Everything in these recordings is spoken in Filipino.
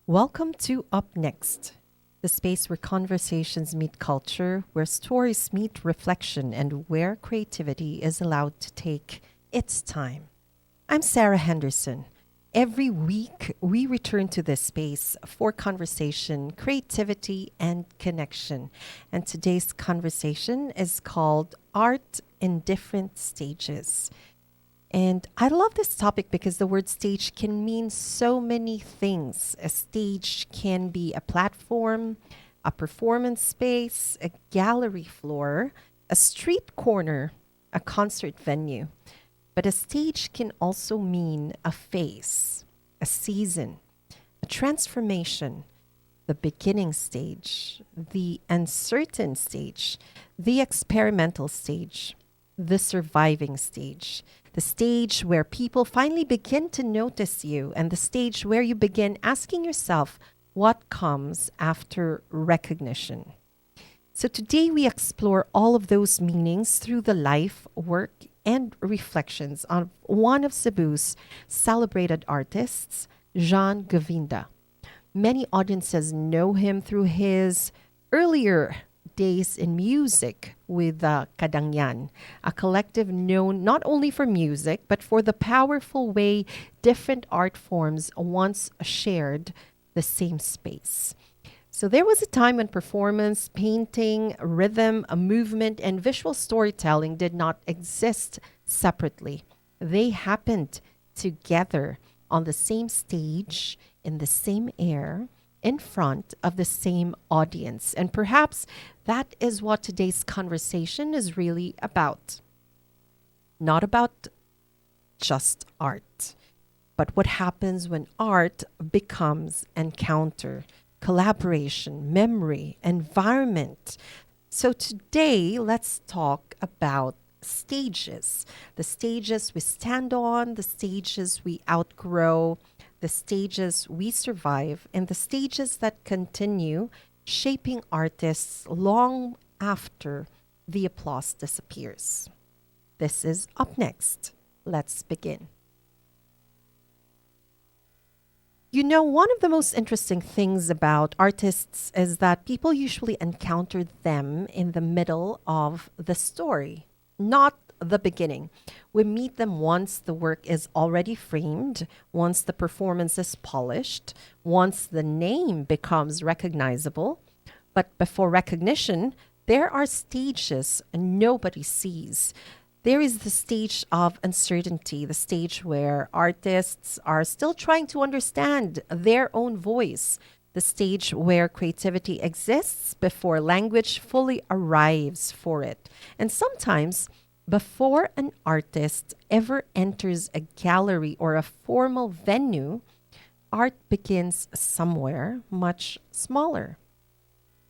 Welcome to Up Next, the space where conversations meet culture, where stories meet reflection, and where creativity is allowed to take its time. I'm Sarah Henderson. Every week, we return to this space for conversation, creativity, and connection. And today's conversation is called Art in Different Stages. And I love this topic because the word stage can mean so many things. A stage can be a platform, a performance space, a gallery floor, a street corner, a concert venue. But a stage can also mean a phase, a season, a transformation, the beginning stage, the uncertain stage, the experimental stage, the surviving stage, the stage where people finally begin to notice you, and the stage where you begin asking yourself what comes after recognition. So today we explore all of those meanings through the life, work, and reflections of one of Cebu's celebrated artists, Jean Govinda. Many audiences know him through his earlier days in music with Kadangyan, a collective known not only for music, but for the powerful way different art forms once shared the same space. So there was a time when performance, painting, rhythm, a movement, and visual storytelling did not exist separately. They happened together on the same stage, in the same air, in front of the same audience. And perhaps that is what today's conversation is really about. Not about just art, but what happens when art becomes encounter, collaboration, memory, environment. So today, let's talk about stages, the stages we stand on, the stages we outgrow, the stages we survive, and the stages that continue shaping artists long after the applause disappears. This is Up Next. Let's begin. You know, one of the most interesting things about artists is that people usually encounter them in the middle of the story, not the beginning. We meet them once the work is already framed, once the performance is polished, once the name becomes recognizable. But before recognition, there are stages nobody sees. There is the stage of uncertainty, the stage where artists are still trying to understand their own voice, the stage where creativity exists before language fully arrives for it. And sometimes, before an artist ever enters a gallery or a formal venue, art begins somewhere much smaller,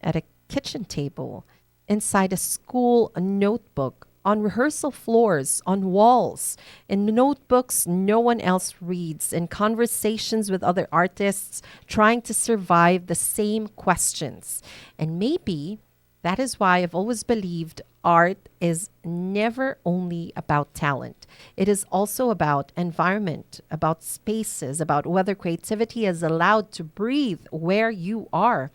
at a kitchen table, inside a school notebook, on rehearsal floors, on walls, in notebooks no one else reads, in conversations with other artists trying to survive the same questions. And maybe that is why I've always believed art is never only about talent. It is also about environment, about spaces, about whether creativity is allowed to breathe where you are,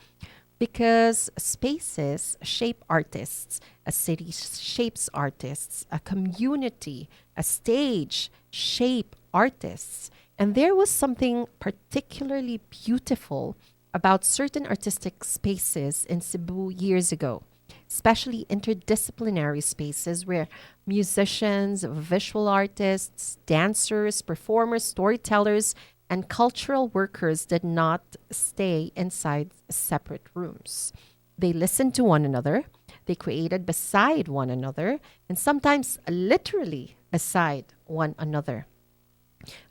because spaces shape artists, a city shapes artists, a community, a stage shape artists. And there was something particularly beautiful about certain artistic spaces in Cebu years ago, especially interdisciplinary spaces where musicians, visual artists, dancers, performers, storytellers, and cultural workers did not stay inside separate rooms. They listened to one another, they created beside one another, and sometimes literally beside one another.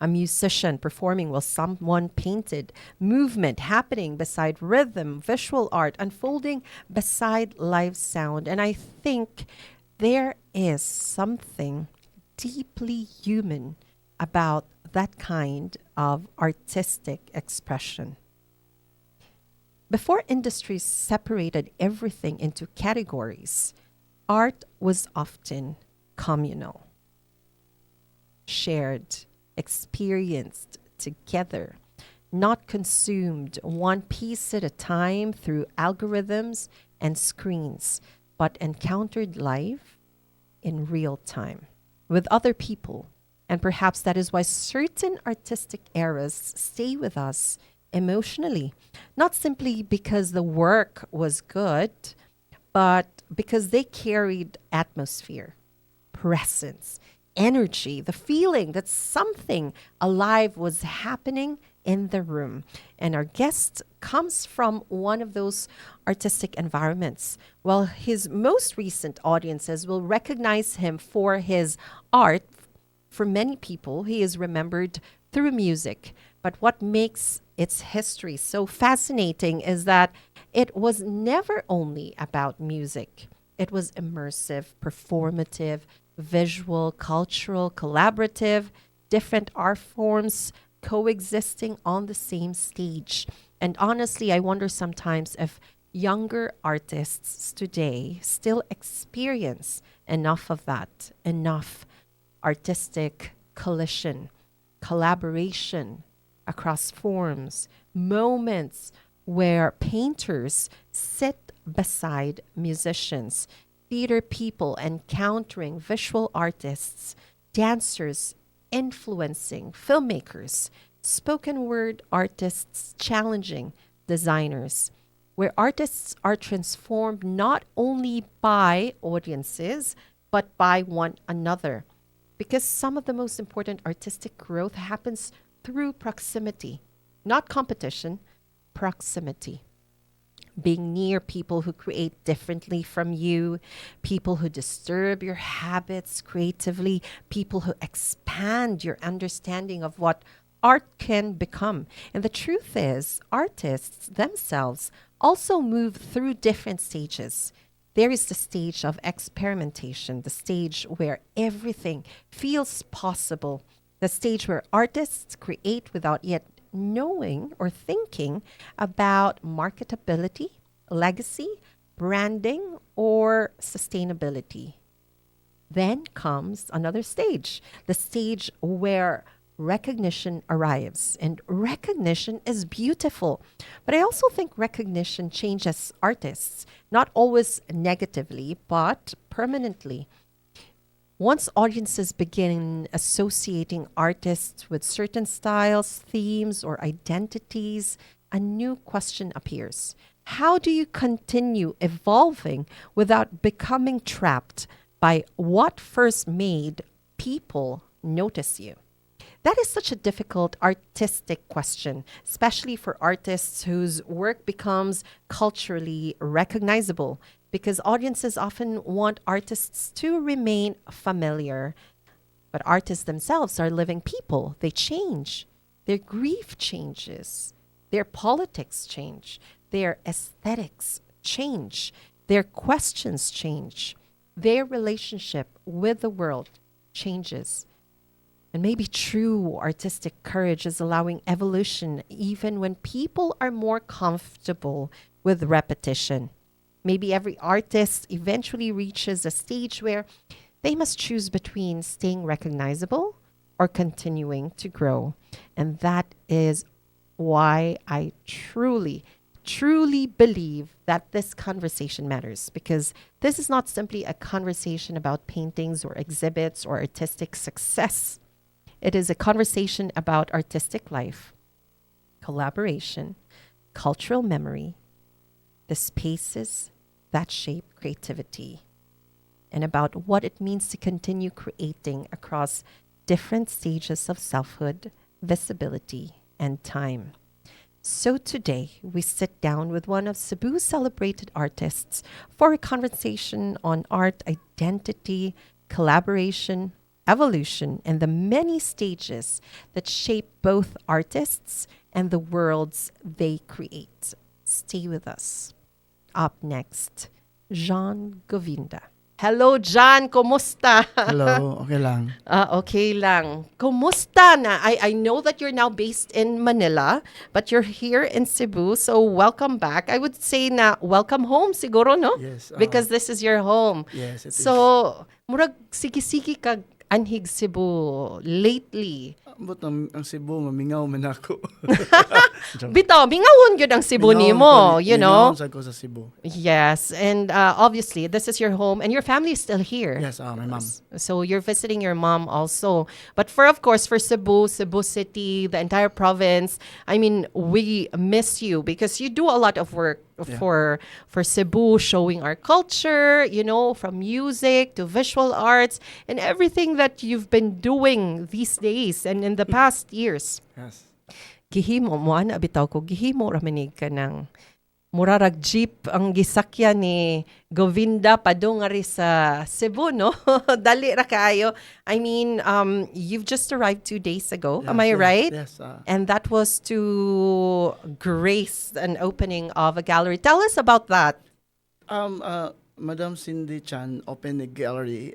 A musician performing while someone painted, movement happening beside rhythm, visual art unfolding beside live sound. And I think there is something deeply human about that kind of artistic expression. Before industries separated everything into categories, art was often communal, shared, experienced together. not consumed one piece at a time through algorithms and screens, but encountered live in real time with other people. And perhaps that is why certain artistic eras stay with us emotionally, not simply because the work was good, but because they carried atmosphere, presence, energy, the feeling that something alive was happening in the room. And our guest comes from one of those artistic environments. Well, his most recent audiences will recognize him for his art. For many people, he is remembered through music. But what makes its history so fascinating is that it was never only about music. It was immersive, performative, visual, cultural, collaborative, different art forms coexisting on the same stage. And honestly, I wonder sometimes if younger artists today still experience enough of that, enough artistic collision, collaboration across forms, moments where painters sit beside musicians, theater people encountering visual artists, dancers influencing filmmakers, spoken word artists challenging designers, where artists are transformed not only by audiences, but by one another. Because some of the most important artistic growth happens through proximity, not competition, proximity. Being near people who create differently from you, people who disturb your habits creatively, people who expand your understanding of what art can become. And the truth is, artists themselves also move through different stages. There is the stage of experimentation, the stage where everything feels possible, the stage where artists create without yet knowing or thinking about marketability, legacy, branding, or sustainability. Then comes another stage, the stage where recognition arrives. And recognition is beautiful. But I also think recognition changes artists, not always negatively, but permanently. Once audiences begin associating artists with certain styles, themes, or identities, a new question appears. How do you continue evolving without becoming trapped by what first made people notice you? That is such a difficult artistic question, especially for artists whose work becomes culturally recognizable, because audiences often want artists to remain familiar. But artists themselves are living people. They change. Their grief changes. Their politics change. Their aesthetics change. Their questions change. Their relationship with the world changes. And maybe true artistic courage is allowing evolution even when people are more comfortable with repetition. Maybe every artist eventually reaches a stage where they must choose between staying recognizable or continuing to grow. And that is why I truly, truly believe that this conversation matters, because this is not simply a conversation about paintings or exhibits or artistic success. It is a conversation about artistic life, collaboration, cultural memory, the spaces that shape creativity, and about what it means to continue creating across different stages of selfhood, visibility, and time. So today, we sit down with one of Cebu's celebrated artists for a conversation on art, identity, collaboration, evolution, and the many stages that shape both artists and the worlds they create. Stay with us. Up next, John Govinda. Hello, John. Kumusta? Hello, okay lang. Okay lang. Kumusta na? I know that you're now based in Manila, but you're here in Cebu, so welcome back. I would say na welcome home siguro, no? Yes, Because this is your home. yes, it is. So, murag sige-sige kag Anhig Cebu lately. But ang Cebu, mamingaw man ako. Bitaw, mingawon gyud ang Cebu nimo, you know. Mingaw ko sa Cebu. Yes, and obviously this is your home and your family is still here. Yes, my mom. So you're visiting your mom also. But of course, for Cebu City, the entire province, I mean, we miss you because you do a lot of work for Cebu, showing our culture, you know, from music to visual arts and everything that you've been doing these days and in the past years. Yes. Gihimo mo ana bitaw ko gihimo ra manig ka ng murarag jeep ang gisakyan ni Govinda padungari sa Cebu, no? Dali ra kaayo. I mean, you've just arrived 2 days ago. Am I right? Yes. And that was to grace an opening of a gallery. Tell us about that. Madam Cindy Chan opened a gallery.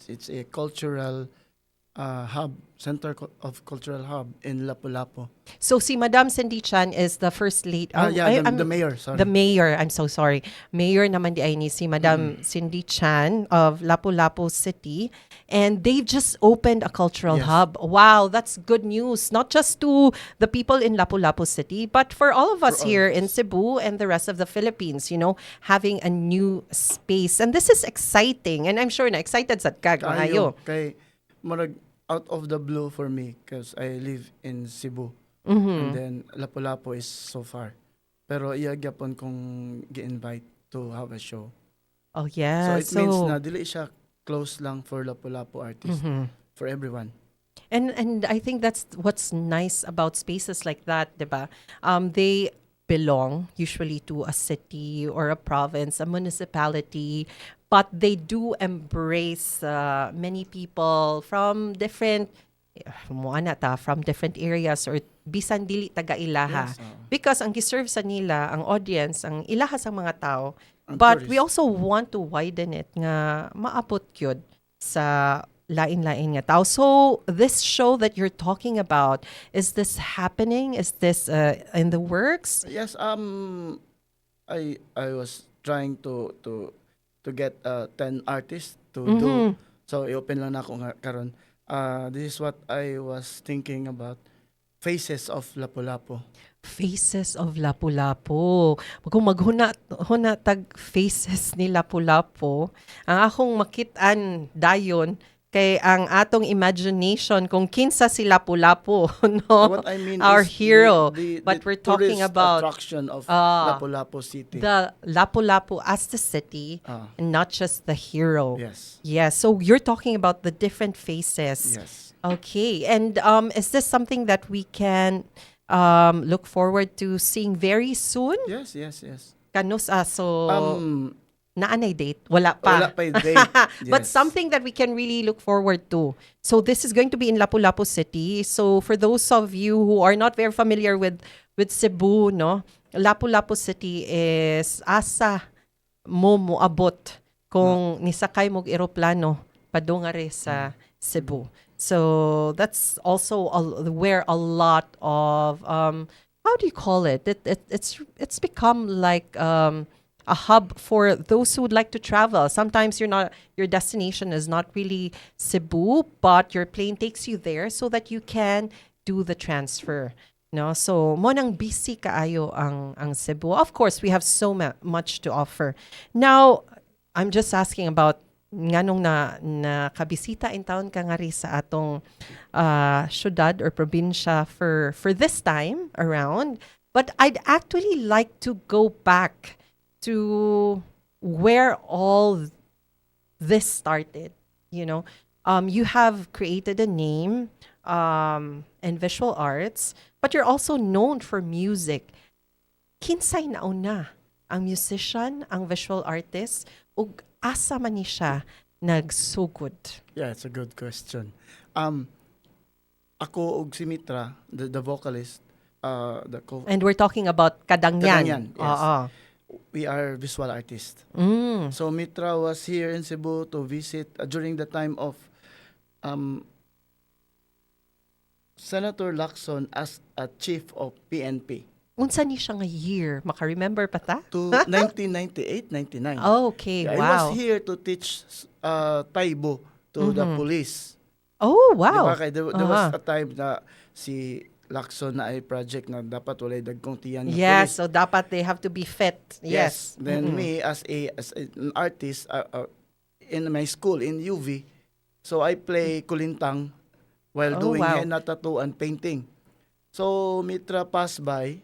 It's a cultural hub, center of cultural hub in Lapu-Lapu. So si Madam Cindy Chan is the first lady. The mayor, sorry. The mayor, I'm so sorry. Mayor naman di ay ni si Madam Cindy Chan of Lapu-Lapu City. And they've just opened a cultural hub. Wow, that's good news. Not just to the people in Lapu-Lapu City, but for all of us here in Cebu and the rest of the Philippines, you know, having a new space. And this is exciting. And I'm sure na excited sad ka kayo. Kay murag out of the blue for me because I live in Cebu. And then Lapu-Lapu is so far. Pero iya gyapon kong gi-invite to have a show. Oh yeah. So it means na dili siya close lang for Lapu-Lapu artists, for everyone. And I think that's what's nice about spaces like that, diba? They belong usually to a city or a province, a municipality, but they do embrace many people from different from different areas or bisan dili taga ilaha. Because ang giserve sa nila, ang audience, ang ilaha sa mga tao. But we also want to widen it nga maabot gyud sa lain-lain nga tao. So this show that you're talking about, is this happening? Is this in the works? Yes, I was trying to get 10 artists to do. So i-open lang na ako karon. This is what I was thinking about. Faces of Lapu-Lapu. Faces of Lapu-Lapu. Kung maghuna tag faces ni Lapu-Lapu, ang akong makitaan dayon kay ang atong imagination kung kinsa si Lapu-Lapu, no? What I mean our is hero. the But we're talking tourist about attraction of Lapu-Lapu City. the Lapu-Lapu as the city and not just the hero. Yes. Yes. So you're talking about the different faces. Yes. Okay. And is this something that we can look forward to seeing very soon? Yes. Kanus so naanay date? Wala Wala pa. pa yung date. But Yes. something that we can really look forward to. So this is going to be in Lapu-Lapu City. So for those of you who are not very familiar with Cebu, no, Lapu-Lapu City is asa mo moabot kung nisakay mog eroplano padungare sa Cebu. So that's also where a lot of how do you call it? It's become like a hub for those who would like to travel. Sometimes your destination is not really Cebu, but your plane takes you there so that you can do the transfer. No, so mo nang busy kaayo ang Cebu. Of course, we have so much to offer. Now, I'm just asking about nganong na kabisita in town ka nga ri sa atong syudad or probinsya for this time around. But I'd actually like to go back to where all this started. You know, you have created a name in visual arts, but you're also known for music. Kinsay nauna ang musician, ang visual artist, ug asa man ni siya nagsugod? Yeah, it's a good question. Ako ug si Mitra, the vocalist, And we're talking about Kadangyan. Kadangyan, yes. We are visual artists. So Mitra was here in Cebu to visit during the time of Senator Lacson as a chief of PNP. Unsa ni siya nga year? Maka-remember pa ta? To 1998, 99. Oh, okay, I wow. was here to teach Taibo to the police. Oh, Di ba? wow. Kaya there was a time na si Lacson na ay project na dapat walay dagkong tiyan ng Yes, police. so dapat they have to be fit. Yes. Then me as an artist in my school in UV, so I play kulintang while Oh, doing wow. henna tattoo and painting. So Mitra pass by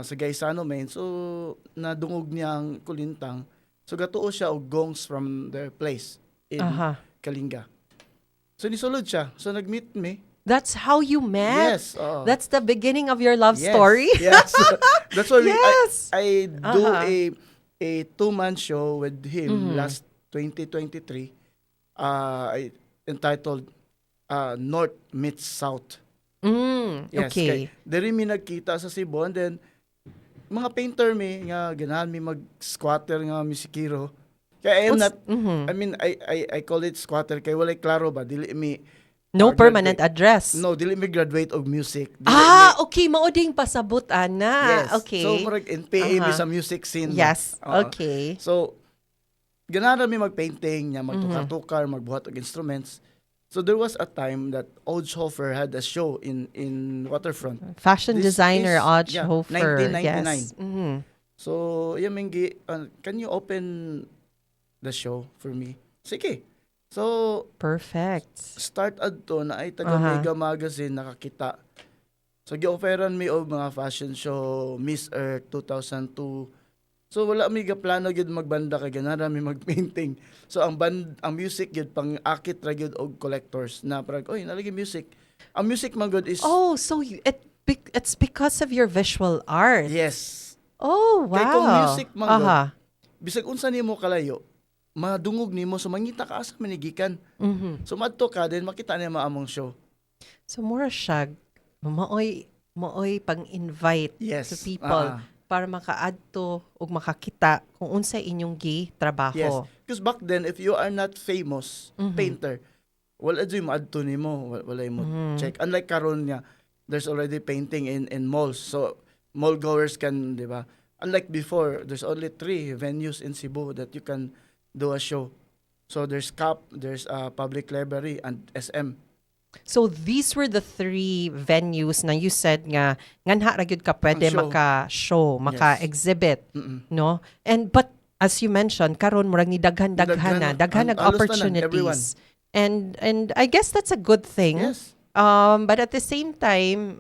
sa Gaisano main, so nadungog niya ang kulintang. So gatuo siya og gongs from their place in Aha. Kalinga. So nisulod siya. So nag-meet me. That's how you met? Yes. Oo. That's the beginning of your love Yes, story? Yes. That's why Yes. I do Uh-huh. a 2-month show with him last 2023. I entitled North Meets South. Yes, Okay. Diri mi nagkita sa Cebu, and then mga painter mi nga ganahan mi mag-squatter nga musikero. Kaya I am not I mean I call it squatter kay walay klaro ba dili mi No permanent graduate. address. No, dili mi graduate og music. Dili Okay. Mauding pasabot, ana. Yes. Okay. So, murag NPA mi Aha. sa music scene. Yes. Oo. Okay. So, ganahan mi mag-painting, niya magtukar-tukar, magbuhat og instruments. So, there was a time that Odshofer had a show in Waterfront. Fashion This designer is, Odge yeah, Hofer. 1999. Yes. So, Mingi, can you open the show for me? Sige. So, Perfect. start adto na ay taga Mega Magazine nakakita. So gi-offeran mi og mga fashion show Miss Earth 2002. So wala mi plano gyud magbanda kay ganara mi magpainting. So ang music gyud pang akit ra gyud og collectors na parang oy nalagi music. Ang music man gyud is Oh, so it's because of your visual art. yes. Oh, wow. Kay kung music man gyud, Aha. bisag unsa nimo kalayo, madungog nimo so mangita ka asa manigikan. So madto ka then makita niya maamong show. So mura siya maoy pang-invite Yes. to people para makaadto ug makakita kung unsa inyong trabaho. Yes. Because back then, if you are not famous painter, wala dyan maadto nimo, wala mo check. Unlike karon nga, there's already painting in malls. So, mall goers can, di ba? Unlike before, there's only 3 venues in Cebu that you can do a show. So, there's CAP, there's Public Library, and SM. So these were the 3 venues na you said nga nganha ra gyud ka pwede Ang show. maka-show, maka-exhibit, no? And but as you mentioned, karon murag ni daghan na, daghan Halos nag na lang, everyone. opportunities. And I guess that's a good thing. Yes. But at the same time,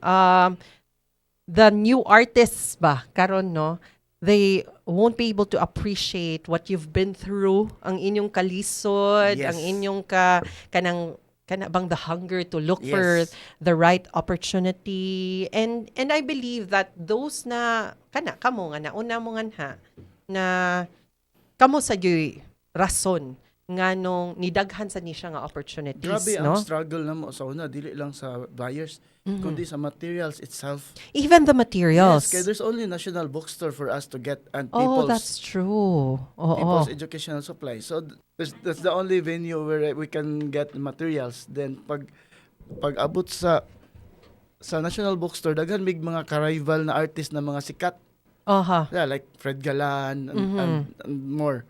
the new artists ba karon no, they won't be able to appreciate what you've been through, ang inyong kalisod, Yes. ang inyong kana bang the hunger to look Yes. for the right opportunity, and I believe that those na kamo nga nauna mo nga na kamo sa gyoy rason nga nung nidaghan sa ni siya nga opportunities, Grabe no? ang struggle na mo sa una, dili lang sa buyers, kundi sa materials itself. Even the materials. Yes, kaya there's only National Bookstore for us to get and Oh, that's true. Oo. people's educational supply. So that's the only venue where we can get materials. Then pag abot sa National Bookstore, daghan mig mga ka-rival na artist na mga sikat. Aha. Yeah, like Fred Galan and more.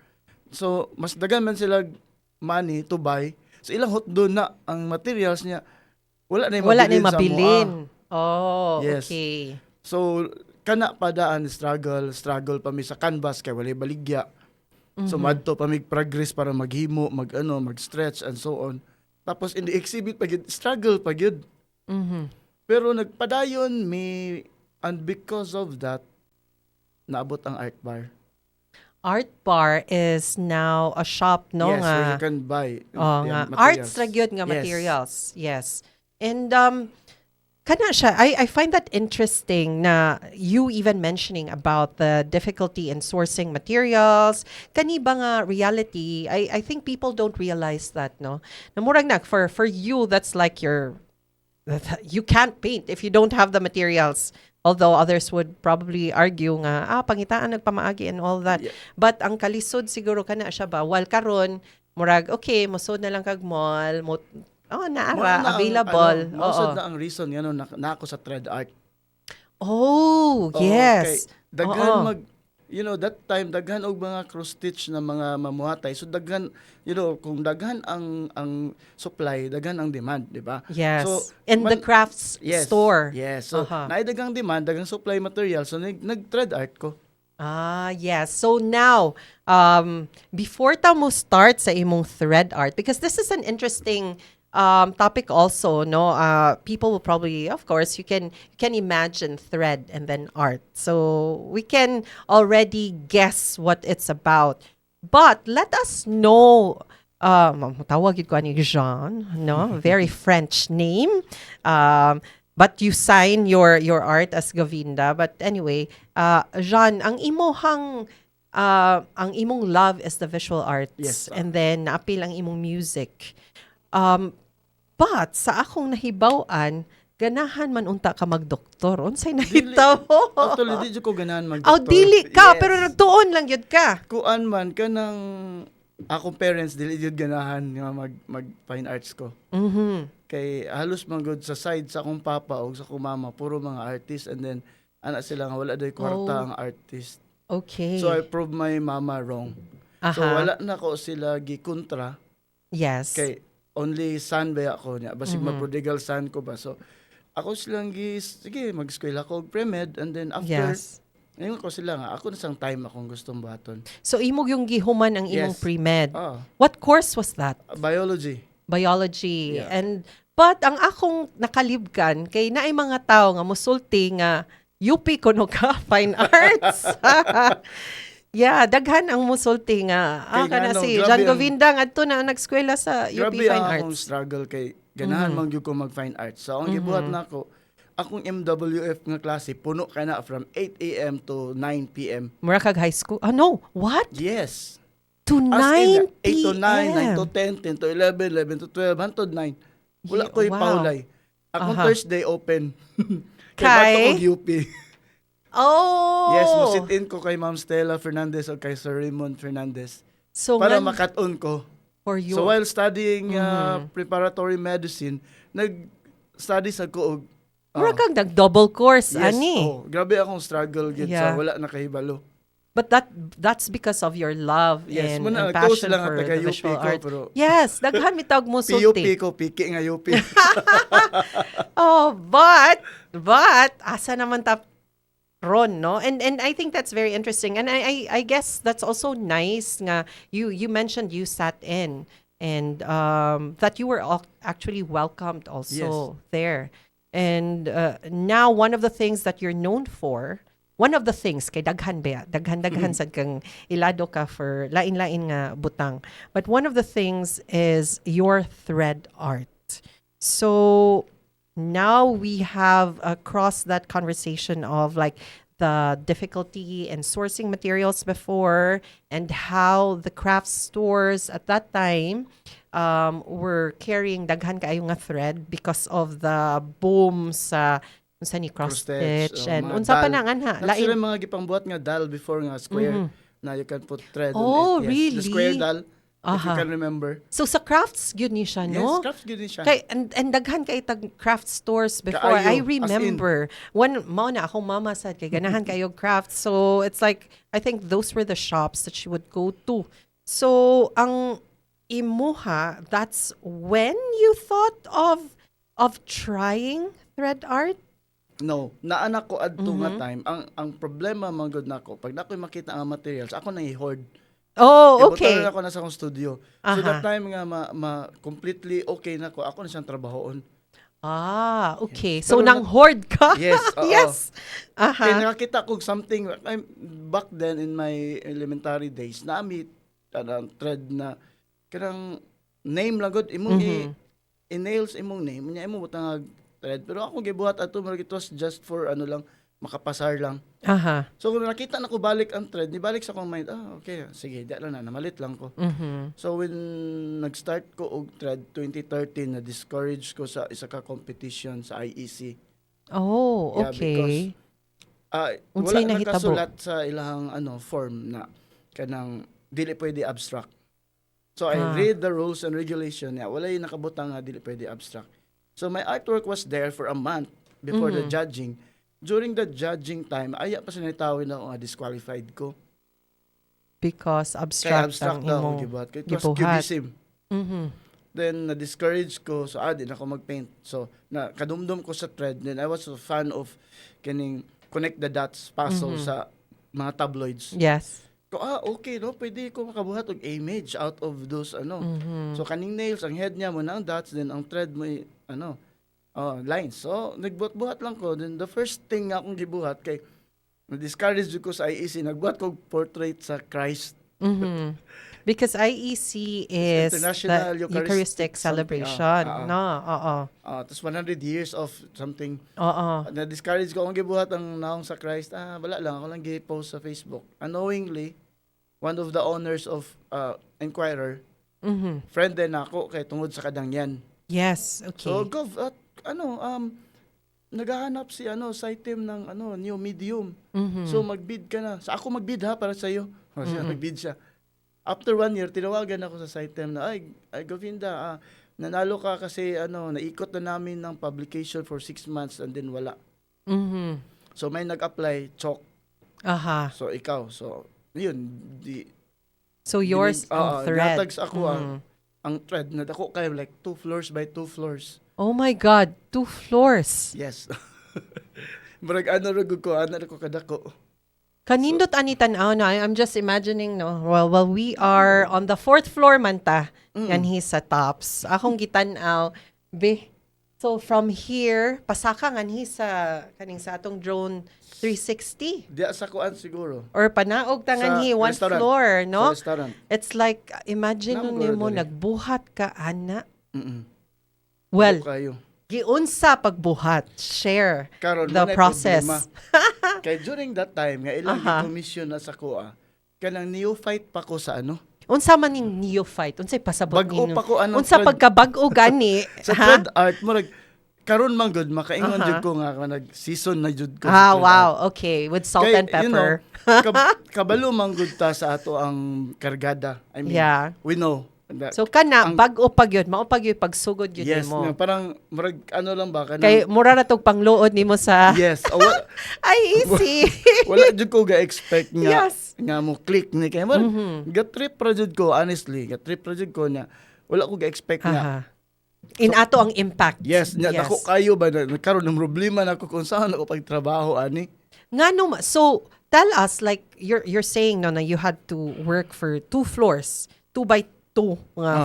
So mas daghan man sila money to buy. So ilang hot doon na ang materials niya. Wala na yung Wala na mabilin yung sa mabilin. mua. Oh, Yes. okay. So kana padaan struggle pa mi sa canvas kay walay baligya. So madto pa mig progress para maghimo, mag-stretch and so on. Tapos in the exhibit pa gyud struggle pa gyud. Pero nagpadayon mi, and because of that naabot ang art bar. Art bar is now a shop, no? Yes, nga. where you can buy Nga. materials. Arts ra gyud nga Yes. materials. Yes. And kana siya, I find that interesting na you even mentioning about the difficulty in sourcing materials. Kani ba nga reality? I think people don't realize that, no? Namurag na for you, that's like you can't paint if you don't have the materials. Although others would probably argue nga, pangitaan nagpamaagi and all that. Yeah. But ang kalisod siguro kana siya ba, while karon murag, okay, musod na lang kag mall, naara, available. Mausad na ang reason nga na ako sa thread art. Oh, Oo, yes. kay daghan Oo. that time daghan og mga cross stitch na mga mamuhatay. So daghan, kung daghan ang supply, daghan ang demand, di ba? So Yes. In the crafts yes, store. yes. So Uh-huh. naay daghang demand, daghang supply material. So nag-thread art ko. Yes. So now, before ta mo start sa imong thread art, because this is an interesting topic also, no? People will probably, of course, you can imagine thread and then art. So we can already guess what it's about. But let us know, tawag yun ko ani Jean, no? Very French name. But you sign your art as Govinda. But anyway, Jean, ang imong love is the visual arts, Yes. and then naapil ang imong music. Um, but sa akong nahibaw-an, ganahan man unta ka magdoktor. Unsay nahitaw? Actually, di jud ko ganahan Oh, mag-doktor. dili ka, Yes. pero nagtuon lang yun ka. Kuan man kanang akong parents dili jud ganahan nga mag fine arts ko. Mhm. Kay halos man gud sa side sa akong papa o sa akong mama puro mga artist, and then ana sila nga wala day kwarta Oh. ang artist. Okay. So I proved my mama wrong. So Aha. wala na ko sila gikontra Yes. kay only son ba ako niya basig ma-prodigal son ko ba. So ako silang sige mag-eskwela ko og pre-med, and then after Yes. ngayon ko sila nga ako na sang time akong gustong buhaton. So imog yung gihuman ang imong Yes. pre-med. Ah, What course was that? biology. Biology. Yeah. And but ang akong nakalibkan kay naay mga tao nga musulti nga UP kuno ka fine arts. Yeah, daghan ang musulti nga. Kay Kana nga, no, si grabe John ang- Govinda ngadto na nagskwela sa UP Grabe Fine ang akong Arts. struggle kay ganahan man gyud ko mag fine arts. So ang gibuhat na ako, akong MWF nga klase puno kay na from 8 a.m. to 9 p.m. Mura kag high school. Ah no, what? Yes. To As in, 9 8 to 9, 9 p.m. to 10, 10 to 11, 11 to 12, hantod 9. Wala Yeah, ko'y wow. paulay. Akong Aha. Thursday open. Kay? Bato og UP. Oh. Yes, mo sit in ko kay Ma'am Stella Fernandez o kay Sir Raymond Fernandez So para man, makat-on ko. for you. So while studying preparatory medicine, nag-study sa ko og Mura kag nag-double course, yes, ani. oh, grabe akong struggle gid Yeah. sa wala nakahibalo. But that's because of your love Yes, and muna passion lang for at taga the UP visual ko, art. pero Yes, daghan mitawag mo PUP sulti. ko, piki nga UP. Oh, but asa naman ta ron, no? And I think that's very interesting. And I guess that's also nice nga you mentioned you sat in and that you were actually welcomed also there. And now one of the things that you're known for, one of the things kay daghan ba, daghan sad kang ilado ka for lain-lain nga butang. But one of the things is your thread art. So now we have across that conversation of like the difficulty in sourcing materials before and how the craft stores at that time were carrying daghan kaayo nga thread because of the boom sa unsa ni cross stitch and mga unsa pa dal. na anha Sila lain. mga gipangbuhat nga dal before nga square na you can put thread Oh, on it. Yes. really? The square dal, if you Aha. can remember. So sa crafts gyud ni siya, Yes, no? crafts good din siya. Kay and daghan kay tag craft stores before. Kaayo, I as in. remember one mao na akong mama sad kay ganahan kayo crafts. So it's like I think those were the shops that she would go to. So ang imuha, that's when you thought of trying thread art? No, naanak ko adto nga time. Ang problema man gud nako, pag nakoy makita ang materials, ako nang i-hoard. Oh, okay. Ibutan na ako na sa akong studio. So Aha. that time nga completely okay na ko. Ako na siyang trabahoon. Ah, okay. Yes. So Pero nang hoard ka? Yes, oo. Yes. Kaya Aha. nakakita ko something back then in my elementary days, naami kanang thread na kanang name lang gud imong i-nails imong name nya imong butang thread, pero ako gibuhat ato it was just for ano lang makapasar lang. Aha. So kung nakita na ko balik ang thread, nibalik sa akong mind, okay, sige, di lang na, namalit lang ko. Mhm. So when nag-start ko og thread 2013, na-discourage ko sa isa ka competition sa IEC. Oh, Yeah, okay. Wala Unsay nahitabo? nakasulat sa ilahang form na kanang dili pwede abstract. So I read the rules and regulation, wala yung nakabutang nga dili pwede abstract. So my artwork was there for a month before the judging. during the judging time, aya pa sinitawin na ako nga disqualified ko. Because Kaya abstract abstract ang daw ako imong gibuhat. Kaya it was gibuhat. cubism. Mhm. Then, na-discourage ko. So, di na ako mag-paint. So, kadumdum ko sa thread. Then, I was a fan of kining connect the dots puzzle sa mga tabloids. Yes. Ko, okay, no? Pwede ko makabuhat og image out of those, So, kaning nails, ang head niya mo na ang dots, then ang thread mo, lines. So, nagbuhat-buhat lang ko. Then, the first thing nga akong gibuhat, kay, na-discourage ko sa IEC, nagbuhat ko portrait sa Christ. Mhm. Because IEC is International the Eucharistic Eucharistic something, celebration. oo. No, oo. Tapos 100 years of something. Oo. Na-discourage ko akong gibuhat ang naong sa Christ. Wala lang. Ako lang gi-post sa Facebook. Unknowingly, one of the owners of Inquirer, Mhm. friend din ako kay tungod sa kadangyan. Yes, okay. So, naghahanap si sa item ng new medium. Mhm. So, magbid ka na. Sa ako magbid ha, para sa'yo. Siya, nagbid siya. After 1 year, tinawagan ako sa item na, ay Govinda, nanalo ka kasi, naikot na namin ng publication for 6 months and then wala. Mhm. So, may nag-apply, chok. Aha. So, ikaw. So, yun. So yours ang thread. Natags ako ang thread na dako kayo like 2 floors by 2 floors. Oh my God, 2 floors. Yes. Murag rugod ko, ko kadako. Kanindot ani tan-aw na. I'm just imagining, no. Well, we are on the 4th floor man ta. Yan he sa tops. Akong gitan-aw. So from here, pasaka nga he sa kaning sa atong drone 360 Diya sa kuan siguro. or panaog tangan Sa he 1 restaurant. floor, no? Sa restaurant. It's like imagine Namo nimo dali. nagbuhat ka ana. Mm-mm. Well, Dako kayo. giunsa pagbuhat, share Karon the mo na process. problema. Kay during that time nga ilang Aha. commission na sa kuha. Kanang neophyte pa ko sa Unsa man ning neophyte? Unsay pasabot Bag-o ninyo? pa ko Unsa thread. pagkabag-o gani? Sa ha? thread art mo karon man gud makaingon Aha. jud ko nga nag-season na jud ko. sa thread art. Wow, okay. With salt Kay, and pepper. Kabalo man gud ta sa ato ang kargada. I mean, Yeah. we know. that- So kana ang- bag-o pag yun, mao pag yun pagsugod yun yes, nimo. nga, parang murag lang ba kanang Kay mura na tog pangluod nimo sa yes. Ay, easy. Wala jud ko ga-expect nga Yes. nga mo click ni kay ga-trip ra jud ko honestly, ga-trip ra jud ko na wala ko ga-expect nga. Aha. In ato ang impact. Yes, nya dako kayo ba na karon ng problema na ko kung saan ako pagtrabaho ani. Ngano so tell us like you're saying no na you had to work for 2 floors, 2 by 2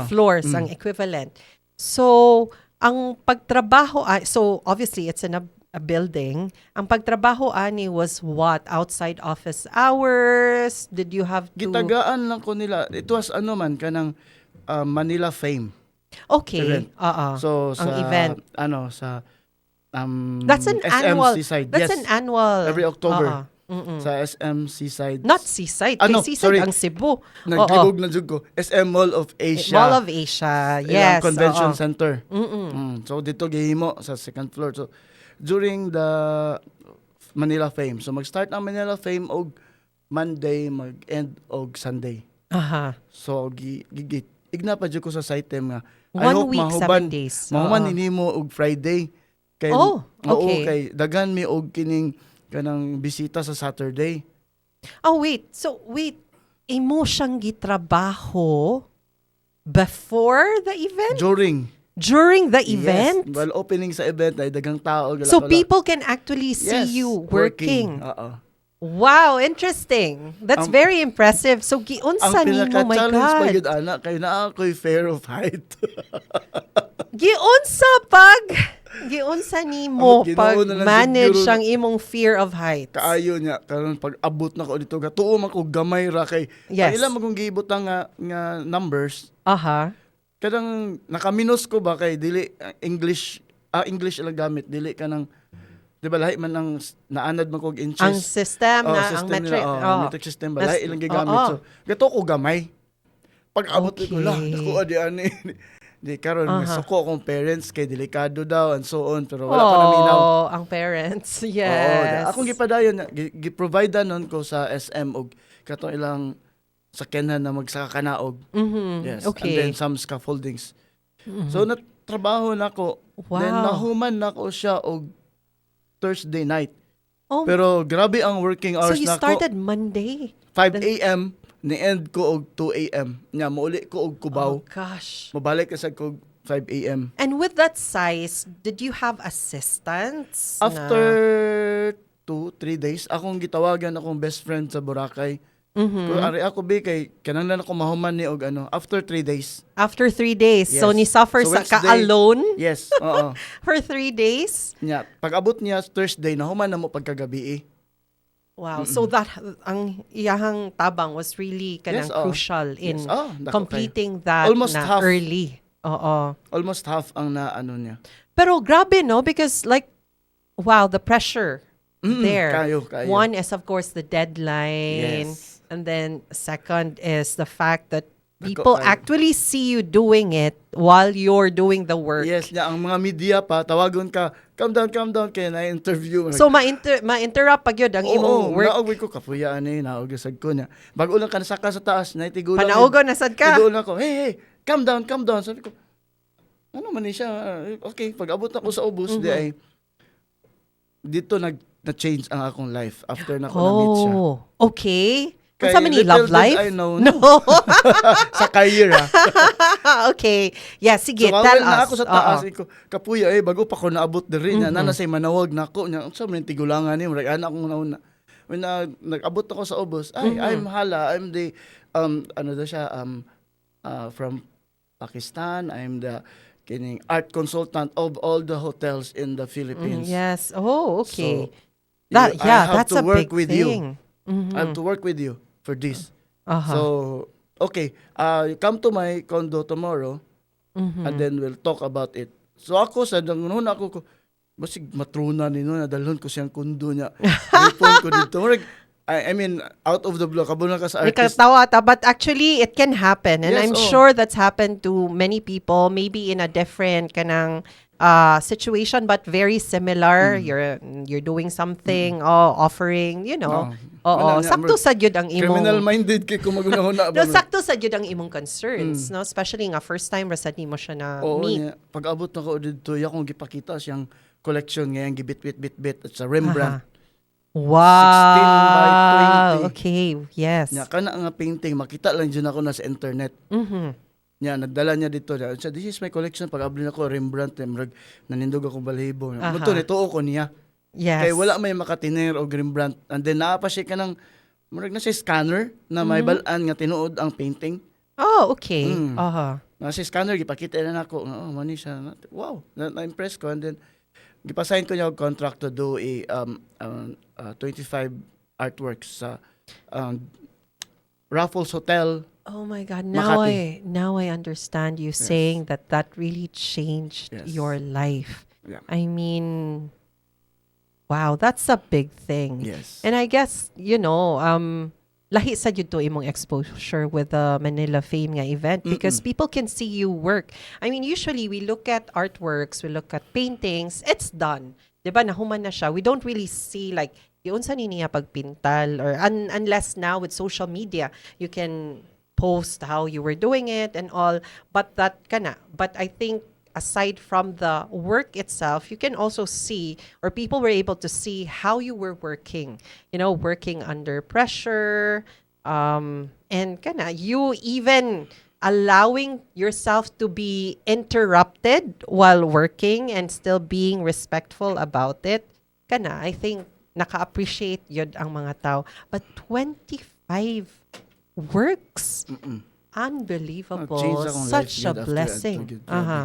floors ang equivalent. So ang pagtrabaho so obviously it's in a building. Ang pagtrabaho ani was what? Outside office hours? Did you have to Gitagaan lang ko nila. It was kanang Manila Fame. Okay. event. So So ang sa event. sa That's an SM annual. Seaside. That's yes. an annual. Every October. Mm-mm. Sa SM Seaside. Not Seaside. Kay Seaside sorry. ang Cebu. Naglibog na jud ko. SM Mall of Asia. Mall of Asia. Ilang Yes. Convention oo. Center. So dito gihimo sa second floor. So during the Manila Fame. So mag-start ang Manila Fame og Monday, mag-end og Sunday. Aha. So igna pa jud ko sa site time nga. I 1 hope week, mahuban, 7 days. mahuman Oo. ninimo og Friday. Kay okay. kay daghan mi og kining kanang bisita sa Saturday. Oh, wait. So, wait. Imo siyang gitrabaho before the event? During the event? Yes. Well, opening sa event ay daghang tao. So, people can actually see you working. Oo. Wow, interesting. That's very impressive. So, Ang giunsa nimo, my pinaka-challenge pa God. yun, anak, kay naa ako'y fair of height. Giunsa nimo Ang pag ginauna lang manage siguro ang imong fear of heights. Kaayo niya, karon pag abot na ko dito, tuo man ko gamay ra kay, Yes. ilan magong giibot nga numbers, Aha. kadang nakaminos ko ba kay dili English lang gamit, dili ka ng, di ba lahi man ng naanad man kog inches. Ang system na, ang system metric. nila, oh. metric system ba, lahi ilang gigamit. Oo. So, gato ko gamay. Pag abot ko lang, Okay. nakuha di ani. Di karon Aha. suko akong parents kay delikado daw and so on pero wala pa naminaw. Ang parents. Oo, Yes. akong gipadayon gi-provide nun ko sa SM og katong ilang sakyanan na magsaka kanaog. Yes. Okay. And then some scaffoldings. So natrabaho na ko. Wow. Then nahuman na ko siya og Thursday night. Oh, Pero grabe ang working so hours you nako. started Monday. 5 a.m. ni-end ko og 2 a.m. Nya mauli ko og Oh Cubao. gosh. Mabalik ka sa ko 5 a.m. And with that size, did you have assistants? After 2-3 days, akong gitawagan akong best friend sa Boracay. Kung ari ako be kay kanang ako mahuman ni og ano after 3 days. After 3 days. So, Yes. ni suffer So, sa ka Wednesday- alone Yes, oo. for 3 days? Nya pag-abot niya Thursday nahuman na mo pagkagabi. Wow. So that ang iyahang tabang was really kanang Yes, oh. crucial in Yes, oh, dako completing that Almost na half. early. Oo. Almost half ang na ano niya. Pero grabe no because like wow, the pressure there. Kayo. One is of course the deadline. Yes. And then second is the fact that Dako people kayo. actually see you doing it while you're doing the work. Yes, nya ang mga media pa tawagon ka, calm down kay na interview. So ma-interrupt pag yun ang imong work. naog ko kapuya ani, naog sad ko niya. Bago lang ka nasaka sa taas, na tigulang. Panaugo na sad ka. Tigulang ako. Hey, calm down. Sabi ko, ano man ni siya? Okay, pag abot na ko sa ubos, di ay dito na-change ang akong life after na ko na-meet siya. Oh, okay. Kay Sa many love little did life? I know, No. sa career ha. Okay. Yeah, sige, So, tell while na us. ako sa taas, Oo. ko, kapuya, bago pa ko naabot diri niya, na say manawag na ako, niya, sa mga tigulangan niya, marag anak kong nauna. When nag-abot ako sa ubos, I'm Hala, I'm the, ano daw siya, from Pakistan, I'm the kining art consultant of all the hotels in the Philippines. Yes. Oh, okay. So, I have That's to a work big with you. thing. Mhm. I have to work with you for this. Aha. So, okay, you come to my condo tomorrow, and then we'll talk about it. So ako, sa nangunan ako, basig matruna ni no, nadalhon ko siyang kundo niya. Telefon ko dito. I mean, out of the blue, kabuna ka sa May artist. katawa ta, but actually it can happen and Yes, I'm oh. sure that's happened to many people maybe in a different kanang situation but very similar. You're doing something offering, you know. Oo, Wala nga, sakto sa jud ang imong Criminal-minded kay kung magunahuna No, ba. sakto sa jud ang imong concerns, no? Especially nga first time rasad nimo siya na Oo meet. niya. Pag-abot na ko dito, akong gipakita siyang collection ngayang gibit-bit-bit at sa Rembrandt. Wow. 16 by 20. Okay, yes. Nya kana nga painting, makita lang dyan ako na sa internet. Mhm. Nya nagdala niya dito. Siya, this is my collection. Pag-abli na ko, Rembrandt, nanindog ako balahibo. Aha. Muto, nituo ko niya. Yes. Kaya wala may makatiner o Rembrandt. And then naapa siya ka ng, murag na siya scanner na may balaan nga tinuod ang painting. Oh, okay. Mm. Aha. Na si scanner, gipakita na ako. Oh, mani siya. Wow, na-impress ko. And then, gipasign ko niya og contract to do a 25 artworks sa Raffles Hotel. Oh my God! Makati. Now I understand you saying that really changed Yes. your life. Yeah. I mean, wow, that's a big thing. Yes. And I guess lahi sa jud to imong exposure with the Manila Fame nga event because people can see you work. I mean, usually we look at artworks, we look at paintings, it's done. 'Di ba? Nahuman na siya. We don't really see like unsa ni niya pagpintal or unless now with social media, you can post how you were doing it and all, but I think aside from the work itself, you can also see, or people were able to see how you were working, working under pressure, and you even allowing yourself to be interrupted while working and still being respectful about it. I think naka-appreciate yun ang mga tao. But 25 works. Unbelievable. Change akong Such life a yun after blessing. that. Aha.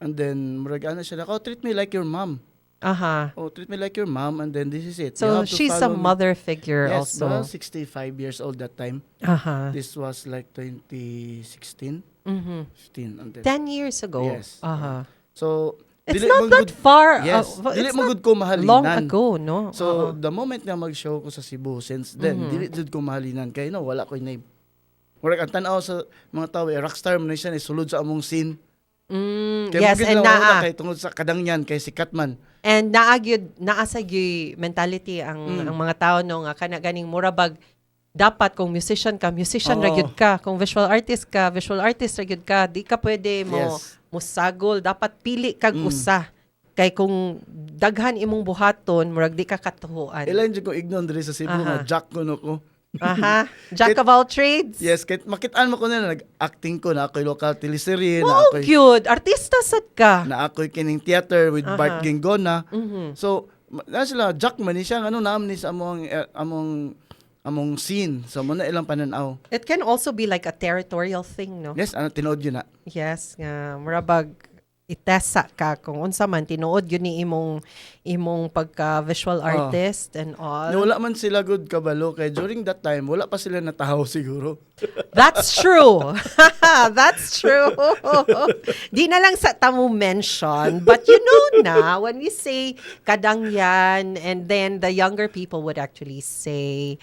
And then, murag ana siya, treat me like your mom. Aha. Oh, treat me like your mom, and then this is it. You So have to she's a follow me. mother figure Yes, I also. was 65 years old that time. Aha. This was like 2016, Mhm. 15. And then, 10 years ago. Yes. Aha. So, It's dili not man that good- far. Yes. Dili It's mo not good ko mahalinan. long ago, no? So, the moment nga mag-show ko sa Cebu, since then, Mm-hmm. dili jud ko mahalinan. Kaya wala ko'y name. Murag ang tanaw sa mga tao, rockstar man na siya, sulod sa among scene. Yes, and naa. Kay tungod sa kadangyan, kay sikat man. And naasag mentality ang mga tao no nga kana ganing murabag dapat kung musician ka ra gyud ka, kung visual artist ra gyud ka, di ka pwede mo Yes. musagol, dapat pili kag usa. Kay kung daghan imong buhaton, murag di ka katuhuan. Ilan dyan ko ignon diri sa Cebu nga, Jack ko no ko. Aha. Jack of all trades. Yes, kahit makitaan mo ko na, nag-acting ko na ako'y local teleserye, na Oh, ako'y, cute. Artista sad ka. na ako'y kining theater with Bart Aha. Gingona. Mhm. So, na sila, Jack man ni siya, ano naman ni sa among scene. So, muna ilang pananaw. It can also be like a territorial thing, no? Yes, ano, tinood yun na. Yes, nga murabag itesa ka kung unsa man tinuod yun ni imong pagka visual artist and all. Wala man sila good kabalo, kay during that time, wala pa sila natahaw siguro. That's true. That's true. Di na lang sa tamo mention, but you know na when we say kadang yan, and then the younger people would actually say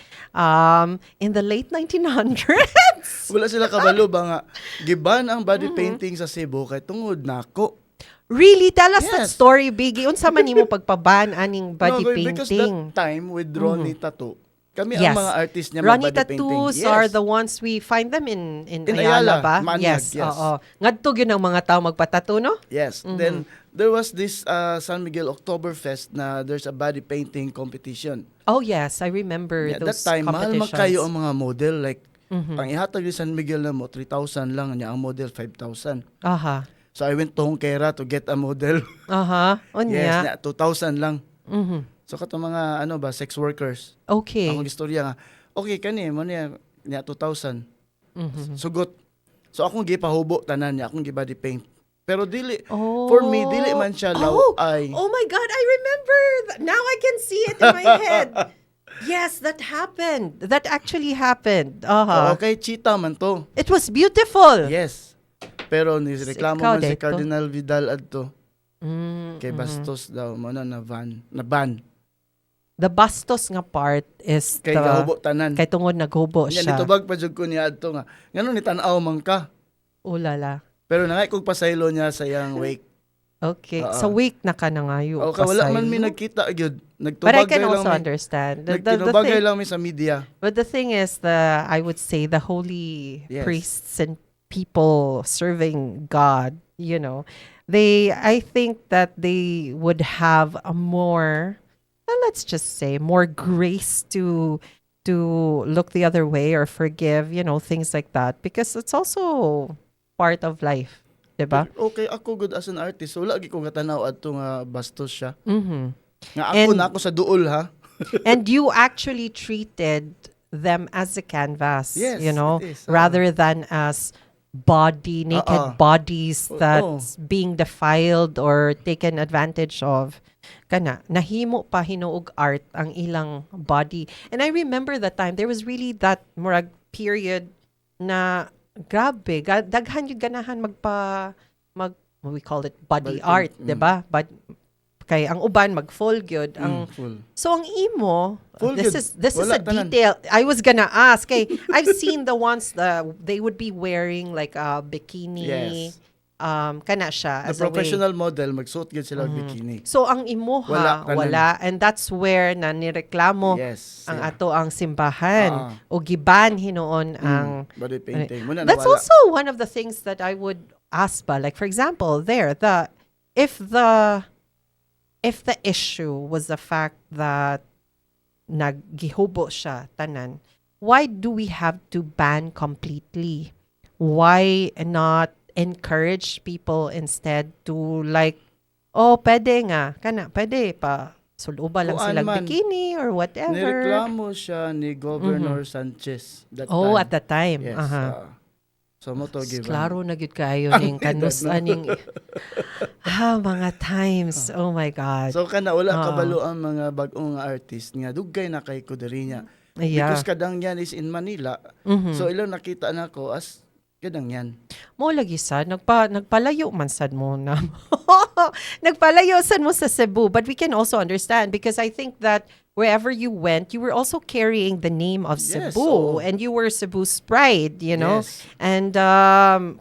in the late 1900s. Wala sila kabalo ba nga, giban ang body painting sa Cebu kay tungod nako. Really? Tell us that Yes. story, Biggie. Unsa man nimo pagpaban aning body Because painting? that time with Ronnie Tattoo, kami Yes. ang mga artist niya Ronnie mag-body painting. tattoos Yes. are the ones we find them in In Ayala, Ayala, ba? Manyag, yes. yes. Oo. Ngadto gyud ang mga tao magpatattoo, no? Yes. Then, there was this San Miguel Oktoberfest na there's a body painting competition. Oh yes, I remember Yeah, those that time, mahal competitions. man kayo ang mga model. Like, ang ihatag ni San Miguel na mo, 3,000 lang. Niya ang model, 5,000. Aha. So, I went to Hongkera to get a model. Aha. Yes, Unya. na 2,000 lang. Mhm. So, kato mga, sex workers. Okay. Akong istorya nga, okay, kani, mo niya 2,000. Mhm. Sugot. So, akong gipahubo, tanan niya. Akong gibody paint. Pero dili, Oh. for me, dili man siya law ay. Oh my God, I remember. Now I can see it in my head. Yes, that happened. That actually happened. Aha. Okay, cheetah man to. It was beautiful. Yes. Pero nireklamo Ikaw, man si Deto. Cardinal Vidal adto kay Mhm. Bastos daw mo na ban. The bastos nga part is Kay gahubo tanan. kay tungod naghubo Nya siya. nitubag pa jud ko niya adto nga. Ngano ni tan-aw man ka. Ulala. Pero nangay kog pasaylo niya sa yang wake. Okay. Oo. Sa week na ka na ngayon. O ka wala man mi nagkita gyud. But I Nagtubag can lang also mi. understand. Nagtinubagay lang mi sa media. But the thing is, I would say the holy Yes. priests and people serving God, I think that they would have a more, let's just say, more grace to look the other way or forgive, things like that, because it's also part of life, diba? Okay, ako good as an artist. So lagi ko katanaw adto nga Bastos siya. Mm-hmm. Nga ako And- na ako sa duol ha. And you actually treated them as a canvas, Yes, it is. rather than as naked bodies that's being defiled or taken advantage of. Kana, nahimo pa hinuog art ang ilang body. And I remember that time, there was really that murag period na grabe, daghan yung ganahan we call it body Body art, paint, diba? But kay ang uban mag-full gyud ang Full. so ang imo, Full this good. is Wala, a tanan. detail. I was gonna ask. I've seen the ones that they would be wearing like a bikini. Yes. Kana siya The as a way. professional model magsuot gyud sila og bikini. So ang imo Wala, tanan. wala, and that's where na nireklamo Yes. ang yeah. ato ang simbahan o giban hinuon ang Body painting. Muna That's nawala. also one of the things that I would ask ba. Like for example, if the issue was the fact that naggihubo siya tanan, why do we have to ban completely? Why not encourage people instead to like, pwede nga, pwede pa suluba lang Kuan silang man. bikini or whatever. Nireklamo siya ni Governor Sanchez that Oh, time. at that time. Yes. Aha. So mo to give. Klaro na gyud kayo ning Ang kanus edad, no? aning mga times. Oh my God. So kana wala kabalo ang mga bag-ong artist nga dugay na kay ko diri niya. Yeah. Because kadang yan is in Manila. Mhm. So ilang nakita na ko as kadang yan. Mo lagi sad nagpalayo man sad mo na. Nagpalayo sad mo sa Cebu, but we can also understand because I think that wherever you went, you were also carrying the name of Yes, Cebu oo. and you were Cebu's pride, Yes. And I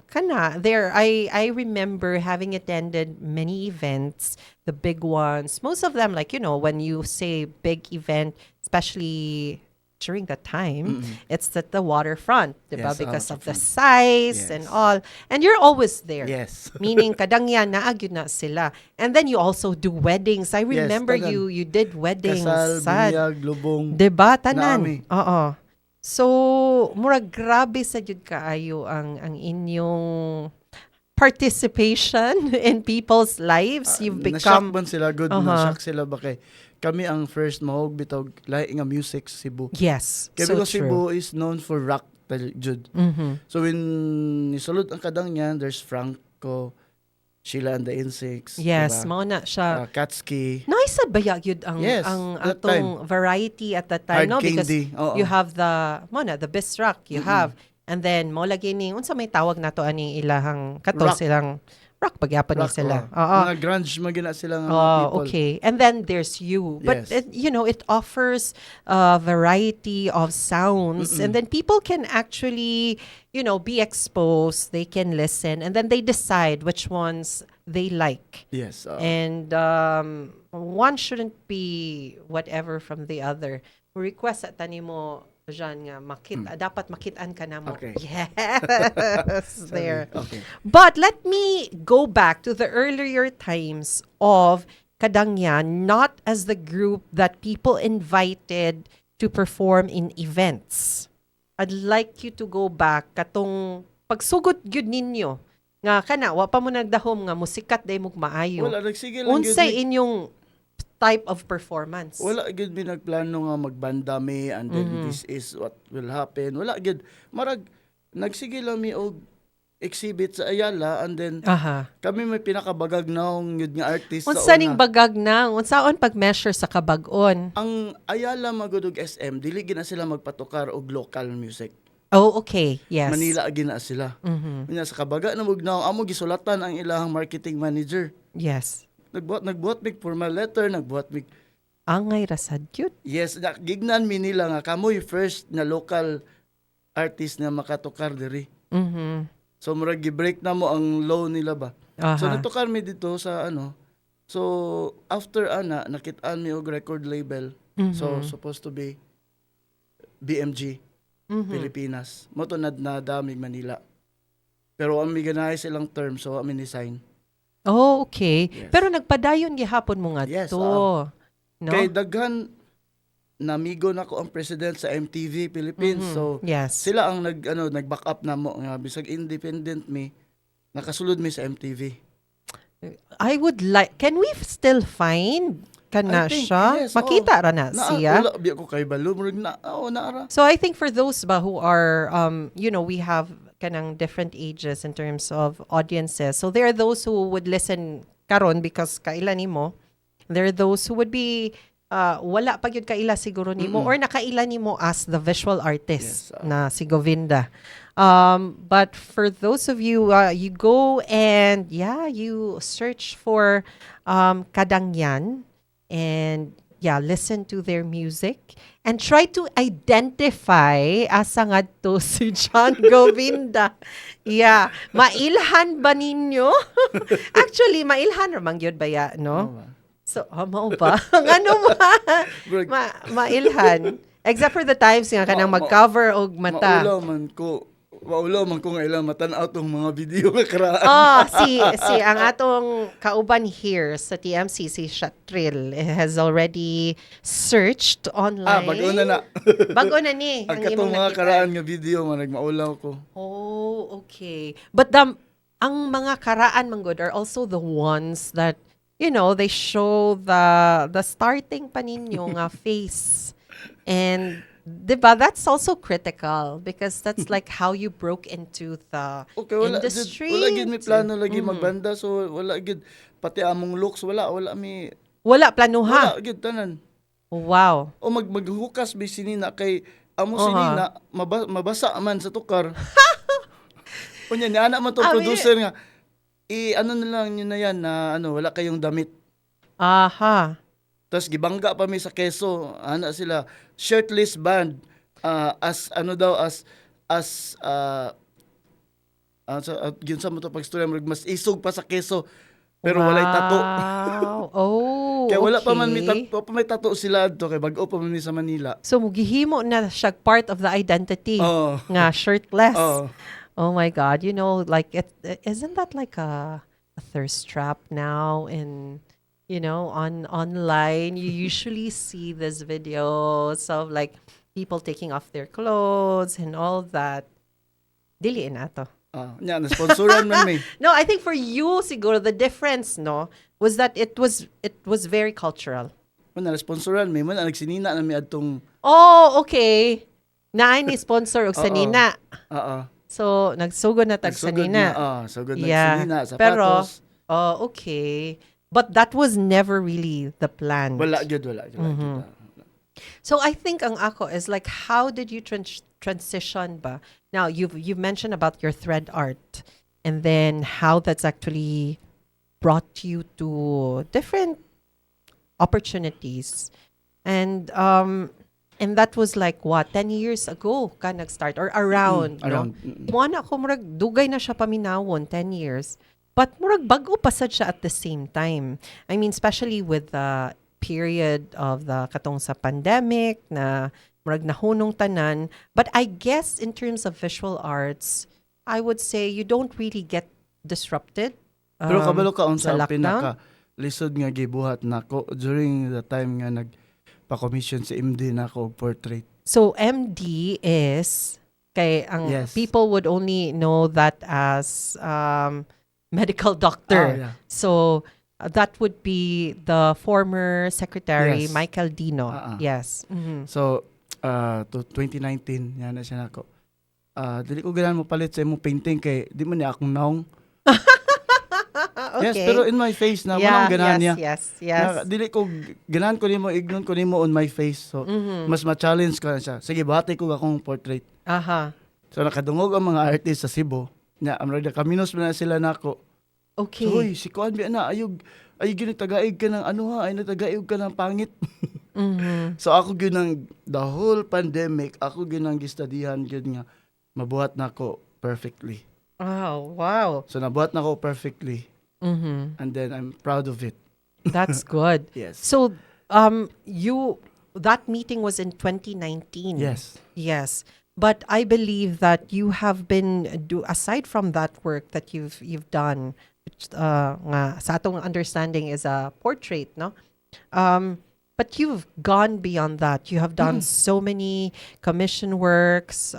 remember having attended many events, the big ones. Most of them like, when you say big event, especially during that time, Mm-mm. it's at the waterfront, diba? Yes, Because of the waterfront. size and Yes. all. And you're always there. Yes. Meaning, kadang yan, naagyo na sila. And then you also do weddings. I Yes, remember tanan. you did weddings. Kasal, Sad. binyag, lubong. Diba? Naami. Tanan. Oo. So, murag grabe sa jud kaayo ang inyong participation in people's lives. You've Na-shock become man sila, good Uh-huh. na-shock sila ba kay kami ang first mahog bitog lahi nga music sa Cebu. yes, Kaya so because true. Cebu is known for rock jud. Mhm. So when nisulod ang kadang niyan, there's Franco, Sheila and the Insects, Yes, diba? mao na siya. Katski, Naisa ba yun ang Yes, ang that atong variety at that time, Hard no? Because Candy. Oo. you have the mona, the best rock you have. And then mo lagi ni unsa may tawag nato ani ilahang kato Rock. silang rock pagyapon ni Rock, sila. oo. Oo. Mga grunge magina sila nga mga Oh, people. okay. And then there's you. But, Yes. it offers a variety of sounds. And then people can actually, be exposed. They can listen. And then they decide which ones they like. Yes. And one shouldn't be whatever from the other. Request at tani mo, Jean, nga dapat makitaan ka na mo. Okay. Yes, there. Okay. But let me go back to the earlier times of Kadangyan, not as the group that people invited to perform in events. I'd like you to go back katong pagsugod gyud ninyo nga kana wa pa mo nagdahom nga musikat day mo maayo. Wala, nagsige lang. Unsay inyong type of performance? Wala gid mi nagplano nga magbanda mi and then this is what will happen. Wala gid marag nagsige lang mi og exhibit sa Ayala and then Aha. kami may pinakabagang naong yun nga artist Unsa sa ning una. bagag na? Unsaon pag-measure sa kabag-on? Ang Ayala magudog SM dili gina sila magpatukar og local music. Oh, okay. Yes. Manila gina sila. Mhm. Nya sa kabaga na mugnaw amo gisulatan ang ilahang marketing manager. Yes. Nagbuhat mig formal letter, nagbuhat mig Angay rasad cute. yes, gignan mi nila nga kamoy first na local artist na makatukar diri. Mhm. So murag gi-break na mo ang low nila ba. So Aha. natukar mi dito sa ano. So after ana nakitaan mi og record label. So supposed to be BMG Pilipinas. Mo to na damig Manila. Pero ang miganay silang term so amin ni sign. Oh, okay. Yes. Pero nagpadayon gihapon mo nga Yes, to. No? Kay daghan namigo na ko ang president sa MTV Philippines. So Yes. sila ang nag-back up na mo nga bisag independent mi nakasulod mi sa MTV. I would like, can we still find kana I think, siya? yes, Makita ra na siya? Wala biya ko kay balo murag naara. So I think for those ba who are, we have kanang different ages in terms of audiences. So there are those who would listen karon because kaila nimo. There are those who would be wala pa gyud kaila siguro nimo or nakaila nimo as the visual artist Yes, na si Govinda. But for those of you, you go and you search for Kadangyan and listen to their music and try to identify asa ngadto si John Govinda. Yeah, mailhan ba ninyo? Actually, mailhan ramang gyud ba ya, no? So, mao ba? Ang ano mailhan. Except for the times nga kanang mag-cover og mata. Maulaw man ko nga ilang matan-aw tong mga video nga karaan. Si ang atong kauban here sa TMC, si Shatril, has already searched online. Bago na. Bago na ni. Ang ang katong imong mga nakita. karaan nga video man nagmaulaw ko. Oh, okay. But ang mga karaan manggod are also the ones that they show the starting pa ninyo nga face. And diba, that's also critical because that's like how you broke into the industry. Wala gid mi plano lagi magbanda so wala gid pati among looks wala mi Wala planuha. wala gid tanan. Wow. O maghukas bi sinina kay amo sinina mabasa man sa tukar. Unya ni ana man to producer nga ano na lang yun na yan na wala kayong damit. Aha. Tapos gibangga pa mi sa keso, ana sila shirtless band yun sa mo to pagstorya mas isog pa sa keso. Pero walay tato. Wow. Oh, Kaya wala pa man okay. may tato sila adto kay bag-o pa man mi sa Manila. So, mugihimo na siya part of the identity. Oh. Nga, shirtless. Oh. Oh my God. You know, like, isn't that like a thirst trap now in, on online? You usually see these videos of like people taking off their clothes and all that. Diliin na to. Nya na sponsoran man mi. No, I think for you, siguro, the difference, no, was that it was very cultural. Man na sponsoran mi, man na nagsinina na mi adtong Oh, okay. Naay ni sponsor og sanina. Oo. So, nagsugod na tag Nagsugod sanina. sugod Yeah. nagsinina sapatos. Pero, oh, okay. But that was never really the plan. wala gyud. So I think ang ako is like, how did you transition ba? Now, you've mentioned about your thread art and then how that's actually brought you to different opportunities. And that was like what, 10 years ago ka nag-start or around, Around. no? Mo na ako murag dugay na siya paminawon 10 years. But murag bag-o pasad siya at the same time. I mean, especially with the period of the katong sa pandemic na murag nahunong tanan. But I guess in terms of visual arts, I would say you don't really get disrupted. Pero kabalo ka sa unsa ang lockdown? pinaka lisod nga gibuhat nako during the time nga nagpa-commission si MD nako og portrait. So MD is kay ang Yes. people would only know that as medical doctor. Yeah. So that would be the former secretary Yes. Michael Dino. Ah. Yes. Mhm. So to 2019 yan na siya nako. Dili ko ganahan mo palit sa imong painting kay di man niya akong naong. Okay. Yes, pero in my face na manang ganahan niya. Yes. Na, dili ko ganahan ko nimo, ignon ko nimo on my face. So mas ma-challenge ko na siya. Sige, buhati ko akong portrait. Aha. So nakadungog ang mga artist sa Cebu. Nya amrada kaminos man na sila nako. Okay. So, hoy, si Kuan na ayog ginitagaig ka ng ano ha, ay natagaig ka ng pangit. Mhm. So ako ginang the whole pandemic, ako ginang gistadihan gyud nga mabuhat nako perfectly. Oh, wow. So nabuhat nako perfectly Mhm. and then I'm proud of it. That's good. Yes. So, that meeting was in 2019. Yes. Yes. But I believe that you have been aside from that work that you've done, which nga sa atong understanding is a portrait, no? But you've gone beyond that. You have done so many commission works,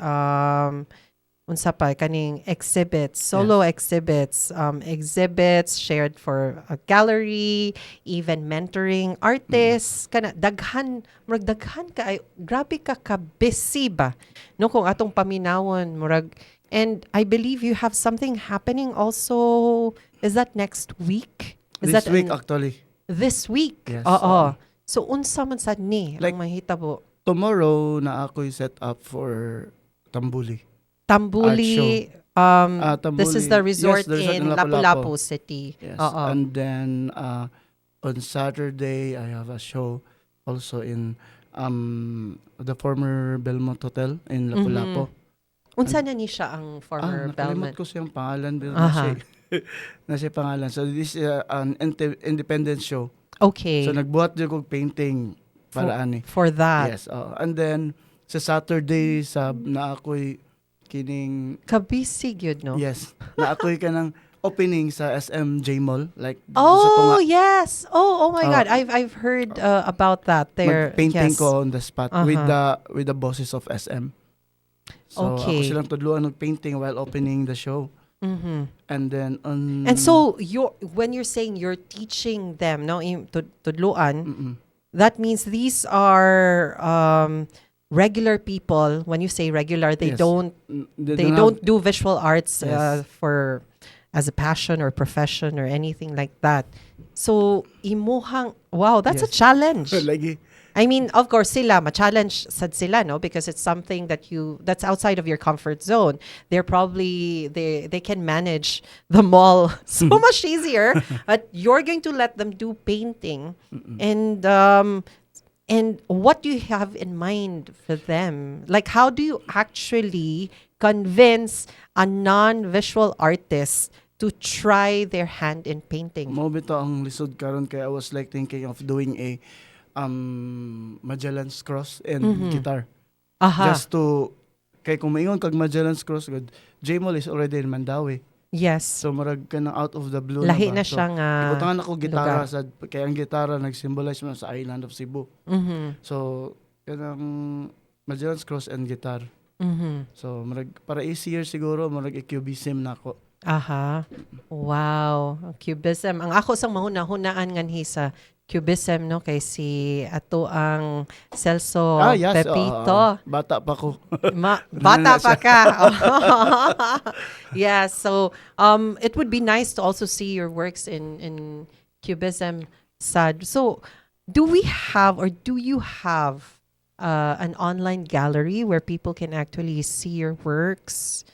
unsa pa kaning exhibits, solo exhibits, exhibits shared for a gallery, even mentoring artists, kana daghan, murag daghan ka ay grabe ka busy ba no kung atong paminawon murag. And I believe you have something happening also. Is that next week? Is This that week actually. this week? Yes, Oo. So unsa man sad ni Like- ang mahitabo? Tomorrow na ako'y set up for Tambuli. Tambuli, Tambuli. this is the resort Yes, the resort in in Lapu-Lapu City. Yes. Oo. And then on Saturday I have a show also in the former Belmont Hotel in Lapu-Lapu. Unsa na ni siya ang former Nakalimot Belmont? ko siyang pangalan. Pero Aha. na siya pangalan. So this is an independent show. Okay. So nagbuhat din kong painting para ani. For that. Yes. And then sa Saturday na ako'y kining Kabisig yun, no? yes, na ako'y kanang opening sa SMJ Mall like sa Oh, tunga. yes. Oh my Oh. God. I've heard about that there. Magpainting Yes. ko on the spot with the bosses of SM. So Okay. ako silang tudluan ng painting while opening the show. Mhm. And then on And so when you're saying you're teaching them, no, tudluan, that means these are regular people. When you say regular, they Yes. don't they don't do visual arts Yes. for as a passion or profession or anything like that. So imuhang wow, that's a Yes. challenge. lagi. I mean, of course, sila ma-challenge sad sila, no, because it's something that's outside of your comfort zone. They're probably they can manage the mall so much easier, but you're going to let them do painting, and what do you have in mind for them? Like, how do you actually convince a non-visual artist to try their hand in painting. Mo bitaw ang lisod karon kay I was like thinking of doing a Magellan's Cross and guitar. Aha. Just to kay kung maingon kag Magellan's Cross good, J-Mall is already in Mandawi. Yes. So marag ka na out of the blue Lahi na ba? na siya nga. Ibutangan ako gitara lugar. sa kay ang gitara nag-symbolize mo sa island of Cebu. Mhm. So kanang Magellan's Cross and guitar. Mhm. So marag para easier siguro marag i-cubism na ako. Aha. Wow. Cubism. Ang ako sang mahuna-hunaan nganhi sa Cubism no kay si ato ang Celso Yes. Pepito. Bata pa ko. Bata pa ka. Yeah, so it would be nice to also see your works in Cubism, Sad. So do we have or do you have an online gallery where people can actually see your works?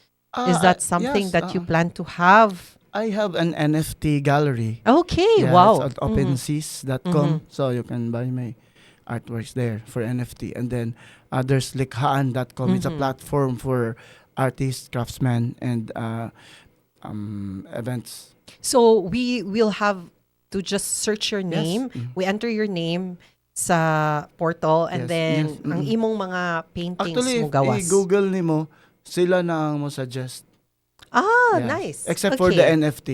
Is that something yes, that you plan to have? I have an NFT gallery. Okay, Yeah, wow. it's at openseas.com. So you can buy my artworks there for NFT. And then there's likhaan.com. It's a platform for artists, craftsmen, and events. So we will have to just search your name. Yes. We enter your name sa portal and Yes, then yes, ang imong mga paintings Actually, mo if gawas. i-google nimo, sila na ang mo suggest. Ah, Yeah. nice. Except for the Okay. NFT.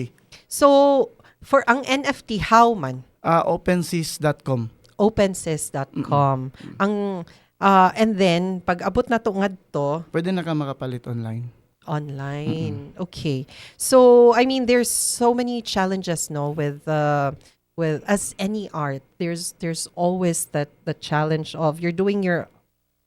So for ang NFT, how man? Openseas.com. Opensis.com. Ang and then pag abot na to ngadto Pwede na ka makapalit online. online. Okay. So I mean there's so many challenges no with as any art. There's always the challenge of you're doing your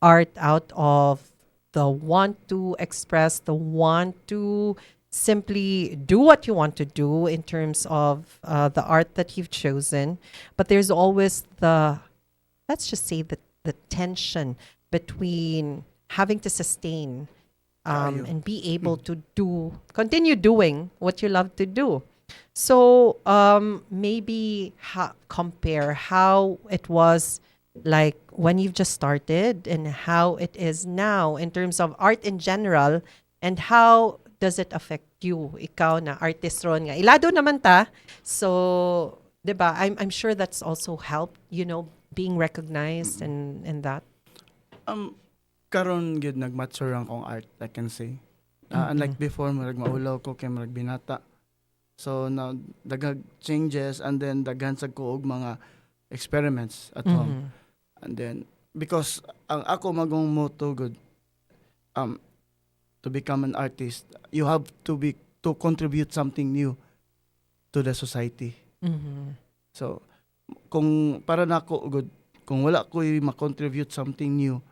art out of the want to express, the want to simply do what you want to do in terms of the art that you've chosen. But there's always let's just say, the tension between having to sustain Kayo. and be able to continue doing what you love to do. So maybe compare how it was like when you've just started and how it is now in terms of art in general, and how does it affect you? Ikaw na artist ron nga. Ilado naman ta. So, 'di ba? I'm sure that's also helped, being recognized and that. Karon gid nagmature ang kong art, I can say. Unlike before, marag maulaw ko kay marag binata. So now dagag changes and then daghan sad ko og mga experiments at home. And then because ang ako magong motto good to become an artist, you have to contribute something new to the society. So kung para nako good, kung wala ko ma-contribute something new,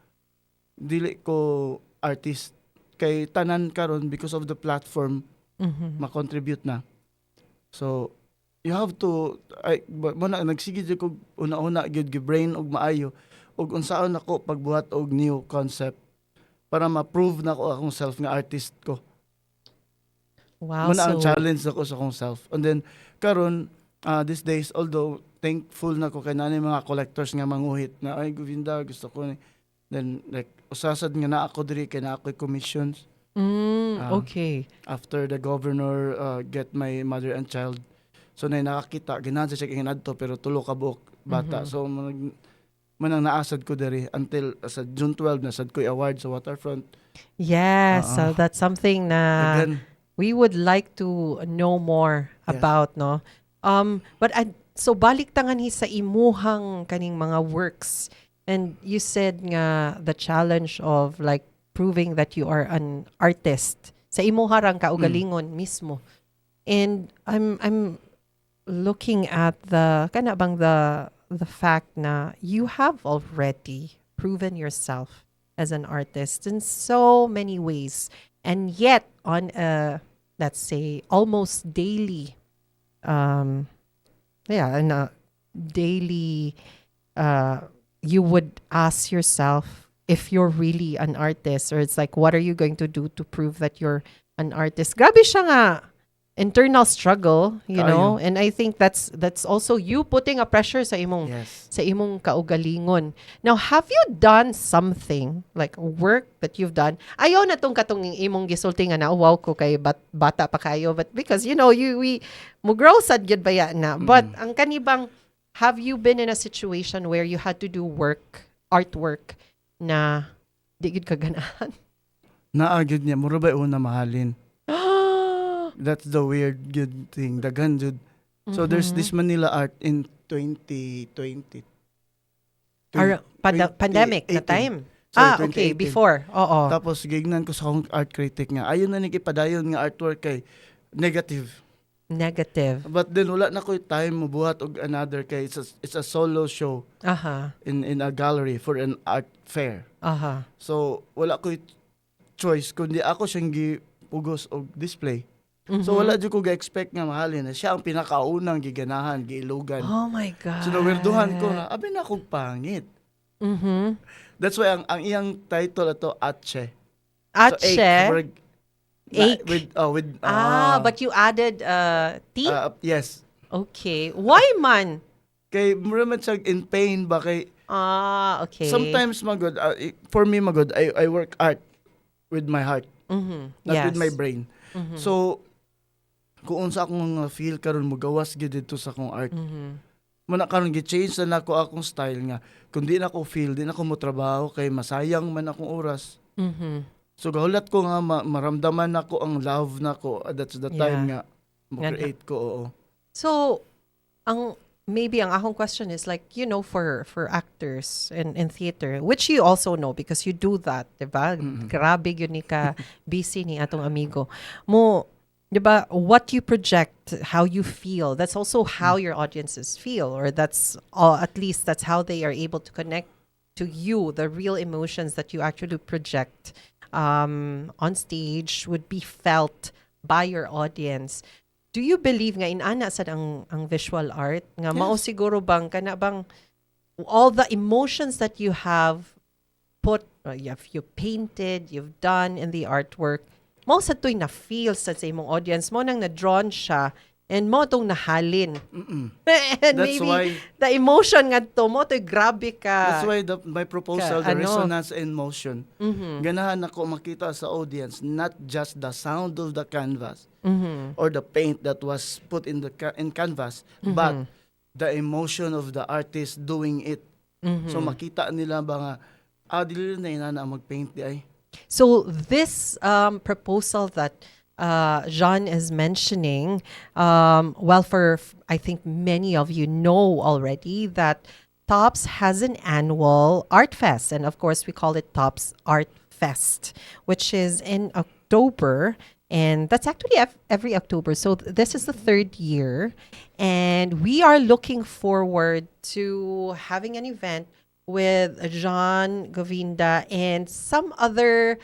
dili ko artist kay tanan karon because of the platform ma-contribute na. So you have to nagsigid ko una-una gyud gi-brain og maayo og unsaon nako pagbuhat og new concept para ma-prove na ko akong self nga artist ko. Wow. Muna ang So challenge ako sa akong self. And then karon these days, although thankful na ko kay nanay mga collectors nga manguhit na ay Govinda gusto ko ni. Then like usasad nga na ako diri kay na ako commissions okay. after the governor get my mother and child. So na nakakita ginadto siya kay ngadto pero tulo ka buok bata. So manang naasad ko diri until sa June 12 na sad ko award sa Waterfront. Yes, so that's something na Again, we would like to know more Yes. about, no? But so balik tangan sa imuhang kaning mga works, and you said nga the challenge of like proving that you are an artist sa imuha rang kaugalingon mismo. And I'm looking at the fact na you have already proven yourself as an artist in so many ways, and yet on a, let's say, almost daily in a daily you would ask yourself if you're really an artist, or it's like what are you going to do to prove that you're an artist. Grabe siya nga internal struggle, you know, Kaayo. and I think that's also you putting a pressure Yes. sa imong kaugalingon. Now, have you done something like work that you've done? Ayaw na tong katong imong gisulti nga na wow ko kay bata pa kayo, but because you know we mo grow sad gyud baya na. But ang kanibang, have you been in a situation where you had to do artwork na di gyud ka ganahan? Naagid niya mura ba una mahalin. That's the weird good thing. Daghan jud. So there's this Manila art in 2020. Pandemic na 2018. time. Sorry, Okay, 2018. before. Oo. Tapos gignan ko sa akong art critic nga. Ayun na nagipadayon nga artwork kay negative. Negative. But then wala na ko time mo buhat og another kay it's a solo show Aha. in a gallery for an art fair. Aha. So wala ko choice kundi ako siyang gipugos og display. So wala jud ko ga-expect nga mahalin na siya ang pinakaunang giganahan, giilugan. Oh my God. So nawirduhan ko na abi na kog pangit. Mhm. That's why ang iyang title ato Atche. Atche. Ache. With But you added T? yes. Okay. Why man? Kay mura man siya in pain ba kay Okay. sometimes magod for me magod I work art with my heart, not Yes. with my brain. So kung unsa akong feel karon mo gawas gid dito sa akong art. Muna karon gi-change na nako akong style nga. Kung di na ko feel, di na ko mo trabaho kay masayang man akong oras. So gahulat ko nga maramdaman nako ang love nako. That's the time nga mo create ko. Oo. So, maybe ang akong question is like, you know, for actors in theater, which you also know because you do that, diba? Grabe yun ni ka busy ni atong amigo. Diba, what you project, how you feel, that's also how your audiences feel, or that's at least that's how they are able to connect to you. The real emotions that you actually project on stage would be felt by your audience. Do you believe nga inana sad ang visual art nga mao siguro bang kana bang all the emotions that you have you painted, you've done in the artwork, mao sad toy na feel sa imong audience mo nang na-drawn siya and mo tong nahalin. And That's maybe why the emotion nga to mo toy grabe ka. That's why my proposal, the ano? resonance and motion. Ganahan ako makita sa audience not just the sound of the canvas or the paint that was put in the in canvas, but the emotion of the artist doing it. So makita nila ba nga dili na inana magpaint di ay. So this proposal that Jean is mentioning, well, I think many of you know already that TOPS has an annual art fest, and of course we call it TOPS Art Fest, which is in October, and that's actually every October. So this is the third year, and we are looking forward to having an event with Jean Govinda and some other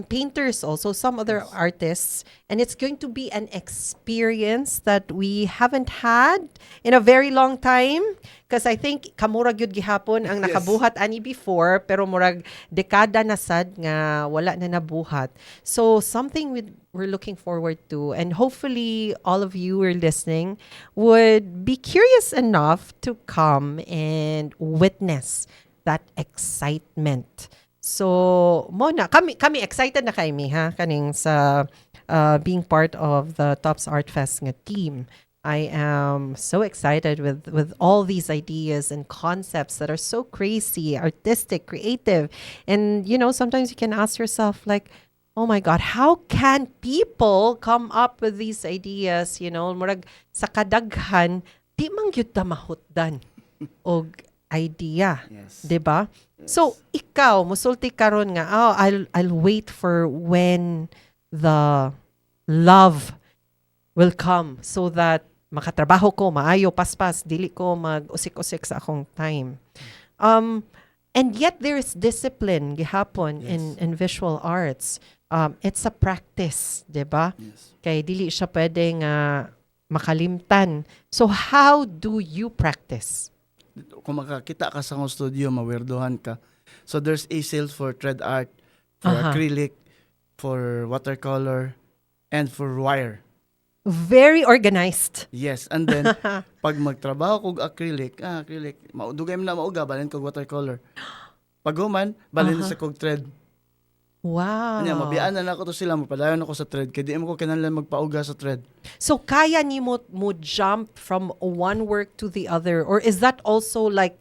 painters also, some other artists. And it's going to be an experience that we haven't had in a very long time. Because I think kamurag yun gihapon ang nakabuhat ani before, pero murag dekada na sad nga wala na nabuhat. So something we're looking forward to. And hopefully all of you who are listening would be curious enough to come and witness that excitement. So, kami excited na kami ha kaning sa being part of the TOPS Art Fest nga team. I am so excited with all these ideas and concepts that are so crazy, artistic, creative. And you know, sometimes you can ask yourself like, oh my God, how can people come up with these ideas? You know, murag sa kadaghan, di man gyud ta mahutdan og idea, Yes. 'di ba? So ikaw musulti karon nga, I'll wait for when the love will come so that makatrabaho ko maayo paspas, dili ko mag-usik-usik sa akong time. And yet there is discipline gihapon in visual arts. It's a practice, 'di ba? Yes. Kay dili siya pwedeng makalimtan. So how do you practice? Kung makakita ka sa akong studio, mawirduhan ka. So there's easels for thread art, for acrylic, for watercolor, and for wire. Very organized. Yes, and then pag magtrabaho kog acrylic, maudugay mo na mauga balin kog watercolor. Pag human, balin sa kog thread. Anya, Wow. mabiyaan na ako to sila, mapadayon ako sa thread, kaya di mo ko kinahanglan magpauga sa thread. So kaya ni mo jump from one work to the other, or is that also like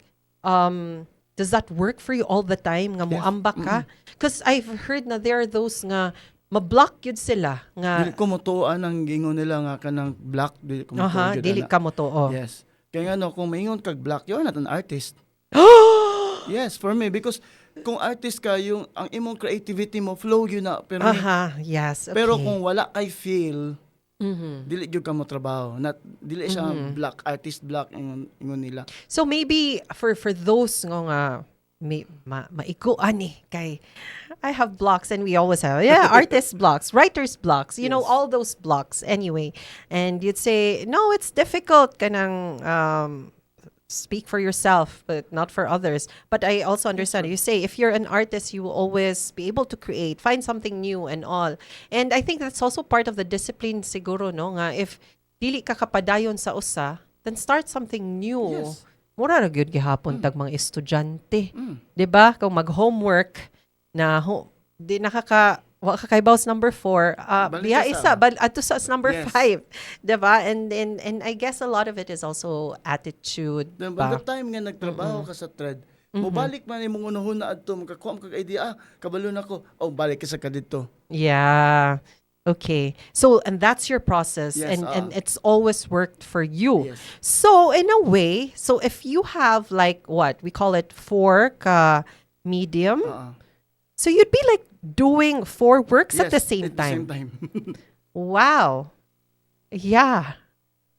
does that work for you all the time nga moambak ka? Because I've heard na there are those nga ma-block yun sila nga Dili ko motuan ang gingon nila nga kanang black, dili ko motuan gyud dili ana. ka mo to. Yes. Kaya nga no, kung maingon kag black, you're not an artist. Yes, for me, because kung artist ka, yung ang imong creativity mo flow yun na, pero Yes. Okay. pero kung wala kay feel, Mhm. dili gyud ka mo trabaho. Not dili siya black artist black ingon nila. So maybe for those nga maikuan eh kay I have blocks, and we always have artist blocks, writer's blocks, you know, Yes. all those blocks anyway. And you'd say no, it's difficult kanang speak for yourself but not for others. But I also understand you say if you're an artist, you will always be able to create, find something new and all. And I think that's also part of the discipline siguro, no, nga if dili ka kapadayon sa usa, then start something new. Yes. Mura ra gyud gihapon tag mga estudyante. 'Di ba? Kung mag-homework na di nakaka wa ka kay boss number 4, Balik biya ka isa sa- bal ato sa number Yes. 5. 'Di ba? And I guess a lot of it is also attitude. Then ba? by the time nga nagtrabaho ka sa thread, mobalik man imong unahon na adto, makakuha mo kag idea, kabalo na ko. Oh, balik ka sa kadito. Yeah. Okay. So, and that's your process, Yes, and it's always worked for you. Yes. So, in a way, so if you have like what we call it fork, medium, so you'd be like doing 4 works at the Yes, same at the same time. time. Wow. Yeah.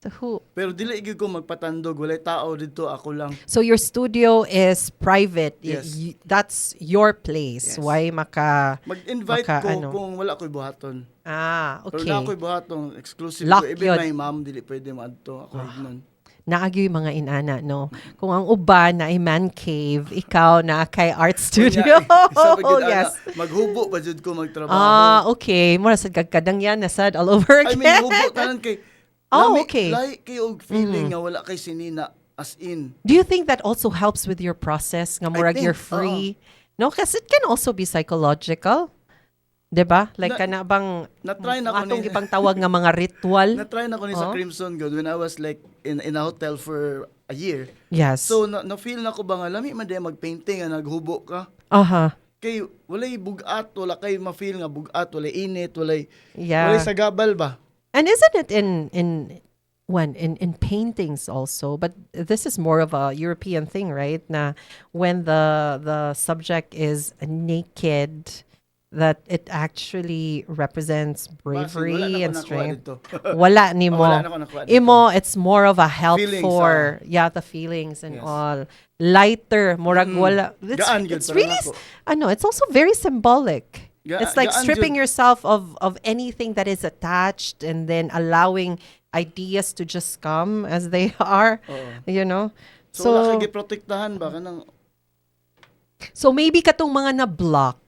So Pero dili gyud ko magpatandog, walay tao dito, ako lang. so your studio is private. Yes. That's your place. Yes. Why maka Mag-invite Maka ko ano? kung wala ko'y buhaton. Pero okay. na ako'y buhaton, exclusive Lock ko. Even yun. my mom, dili pwede maadto. Ako ignon. Naagyo yung mga inana, no? Kung ang uban na ay man cave, ikaw na kay art studio. Sabi Oh, gid yes. ana, maghubo ba jud ko magtrabaho. Okay. Mura sa kagkadang yan, nasad all over I again. mean, hubo tanan kay Oh, lami- okay. Lahi kayo og feeling nga wala kay sinina as in. Do you think that also helps with your process? Nga murag think, you're free? No, kasi it can also be psychological. 'Di ba? Like kana bang Na-try na ko atong ni gipang tawag nga mga ritual? na-try na ko ni sa Crimson God when I was like in a hotel for a year. Yes. So na-feel na ko ba nga lami man day magpainting nga naghubo ka. Aha. Kay walay bugat, wala kay ma-feel nga bugat, walay init, walay Yeah. sagabal ba. And isn't it in paintings also? But this is more of a European thing, right? Na when the subject is naked, that it actually represents bravery Wala na ko and nakuha strength. dito. Wala ni mo. Wala na ko nakuha dito. Imo, it's more of a help Feelings, for the feelings and Yes. all. Lighter, murag wala. Gaan gyud It's para really, nako. it's also very symbolic. It's like Gaan stripping gyud. yourself of anything that is attached and then allowing ideas to just come as they are, Oo. you know? So, wala kay giprotektahan ba kanang So maybe katong mga na-block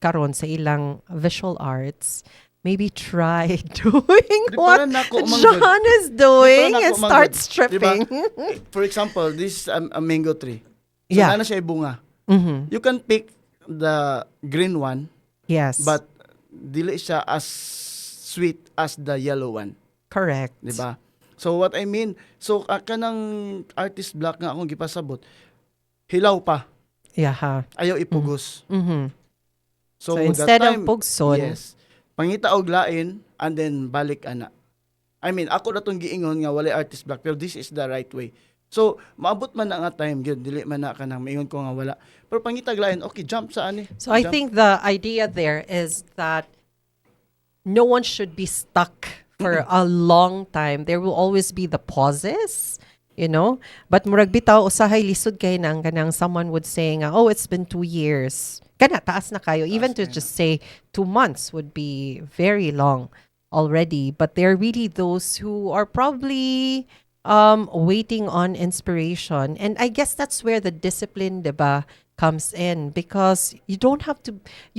karon sa ilang visual arts, maybe try doing Di what para nako man John is doing Di para and nako start man good. stripping. For example, this is a mango tree. So Yeah. ana siya bunga. Mhm. You can pick the green one, Yes. but dili siya as sweet as the yellow one, correct. di ba? So what I mean, so kanang artist block nga akong gipasabot, hilaw pa, Yeah. Ha. ayaw ipugos. Mhm. So that instead of time, pugson, yes, pangita og lain and then balik ana. I mean, ako na tong giingon nga wala artist block, pero this is the right way. So, maabot man na nga time gyud, dili man na kanang maingon ko nga wala. Pero pangitag lain, okay, jump sa ani. So I Jump. think the idea there is that no one should be stuck for a long time. There will always be the pauses, you know? But murag bitaw usahay lisod kay nang kanang someone would say nga, oh, it's been 2 years. Kana taas na kayo. Even to just say 2 months would be very long already. But there are really those who are probably waiting on inspiration. And I guess that's where the discipline, diba, comes in, because you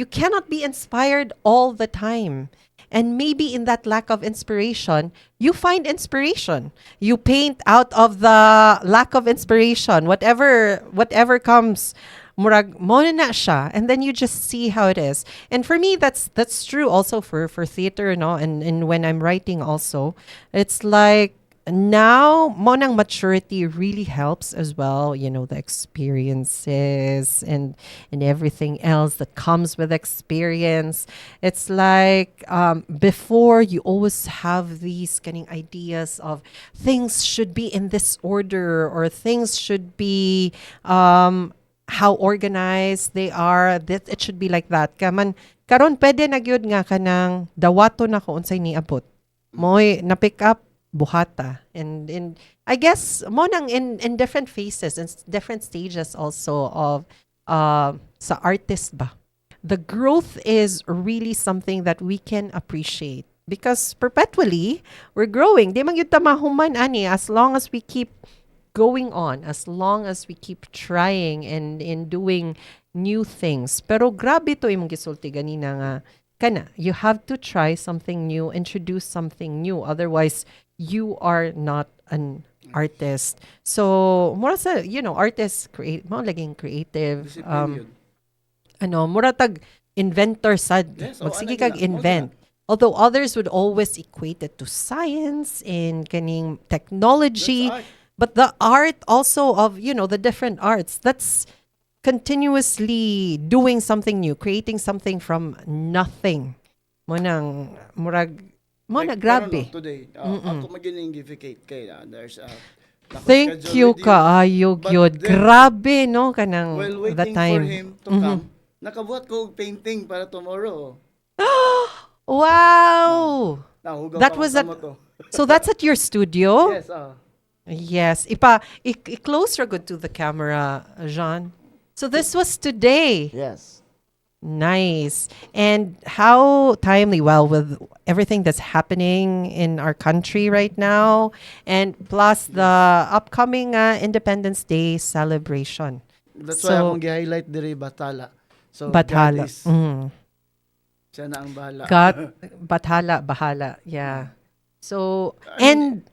cannot be inspired all the time. And maybe in that lack of inspiration, you find inspiration. You paint out of the lack of inspiration. Whatever comes, murag mo na siya, and then you just see how it is. And for me, that's true also for theater, no? And when I'm writing also, it's like now monang maturity really helps as well, the experiences and everything else that comes with experience. It's like before you always have these kind of ideas of things should be in this order, or things should be how organized they are, that it should be like that kaman. Karon pwede na gyud nga kanang dawato na ko unsay niabot moy na pick up buhata. And I guess mo nang in different phases and different stages also of sa artist ba. The growth is really something that we can appreciate because perpetually we're growing. Di man gyud ta mahuman ani as long as we keep going on, as long as we keep trying and in doing new things. Pero grabe to imong gisulti ganina nga kana, you have to try something new, introduce something new. Otherwise, you are not an artist. So, mura sa, artist, mo laging creative. Discipline yun. Mura tag inventor sad. Yes, Magsige ana kag gina, mo invent. Although others would always equate it to science and kaning technology. That's art. But the art also of, the different arts, that's continuously doing something new, creating something from nothing. Mo na Like, grabe. parang today, ako mag-ingificate kay there's Thank nakaschedule you with kaayo But gyud. then, Grabe no kanang while the waiting time. for him to come, nakabuhat ko og painting para tomorrow. Wow. Nahugaw That pa was mo at to. So that's at your studio? Yes, Yes. I-close ra good to the camera, Jean. So this was today. Yes. Nice. And how timely, well, with everything that's happening in our country right now, and plus the upcoming Independence Day celebration. That's So, why akong gi-highlight diri Bathala. So Bathala. God is, siya na ang bahala. God, Bahala. Yeah. So, I mean,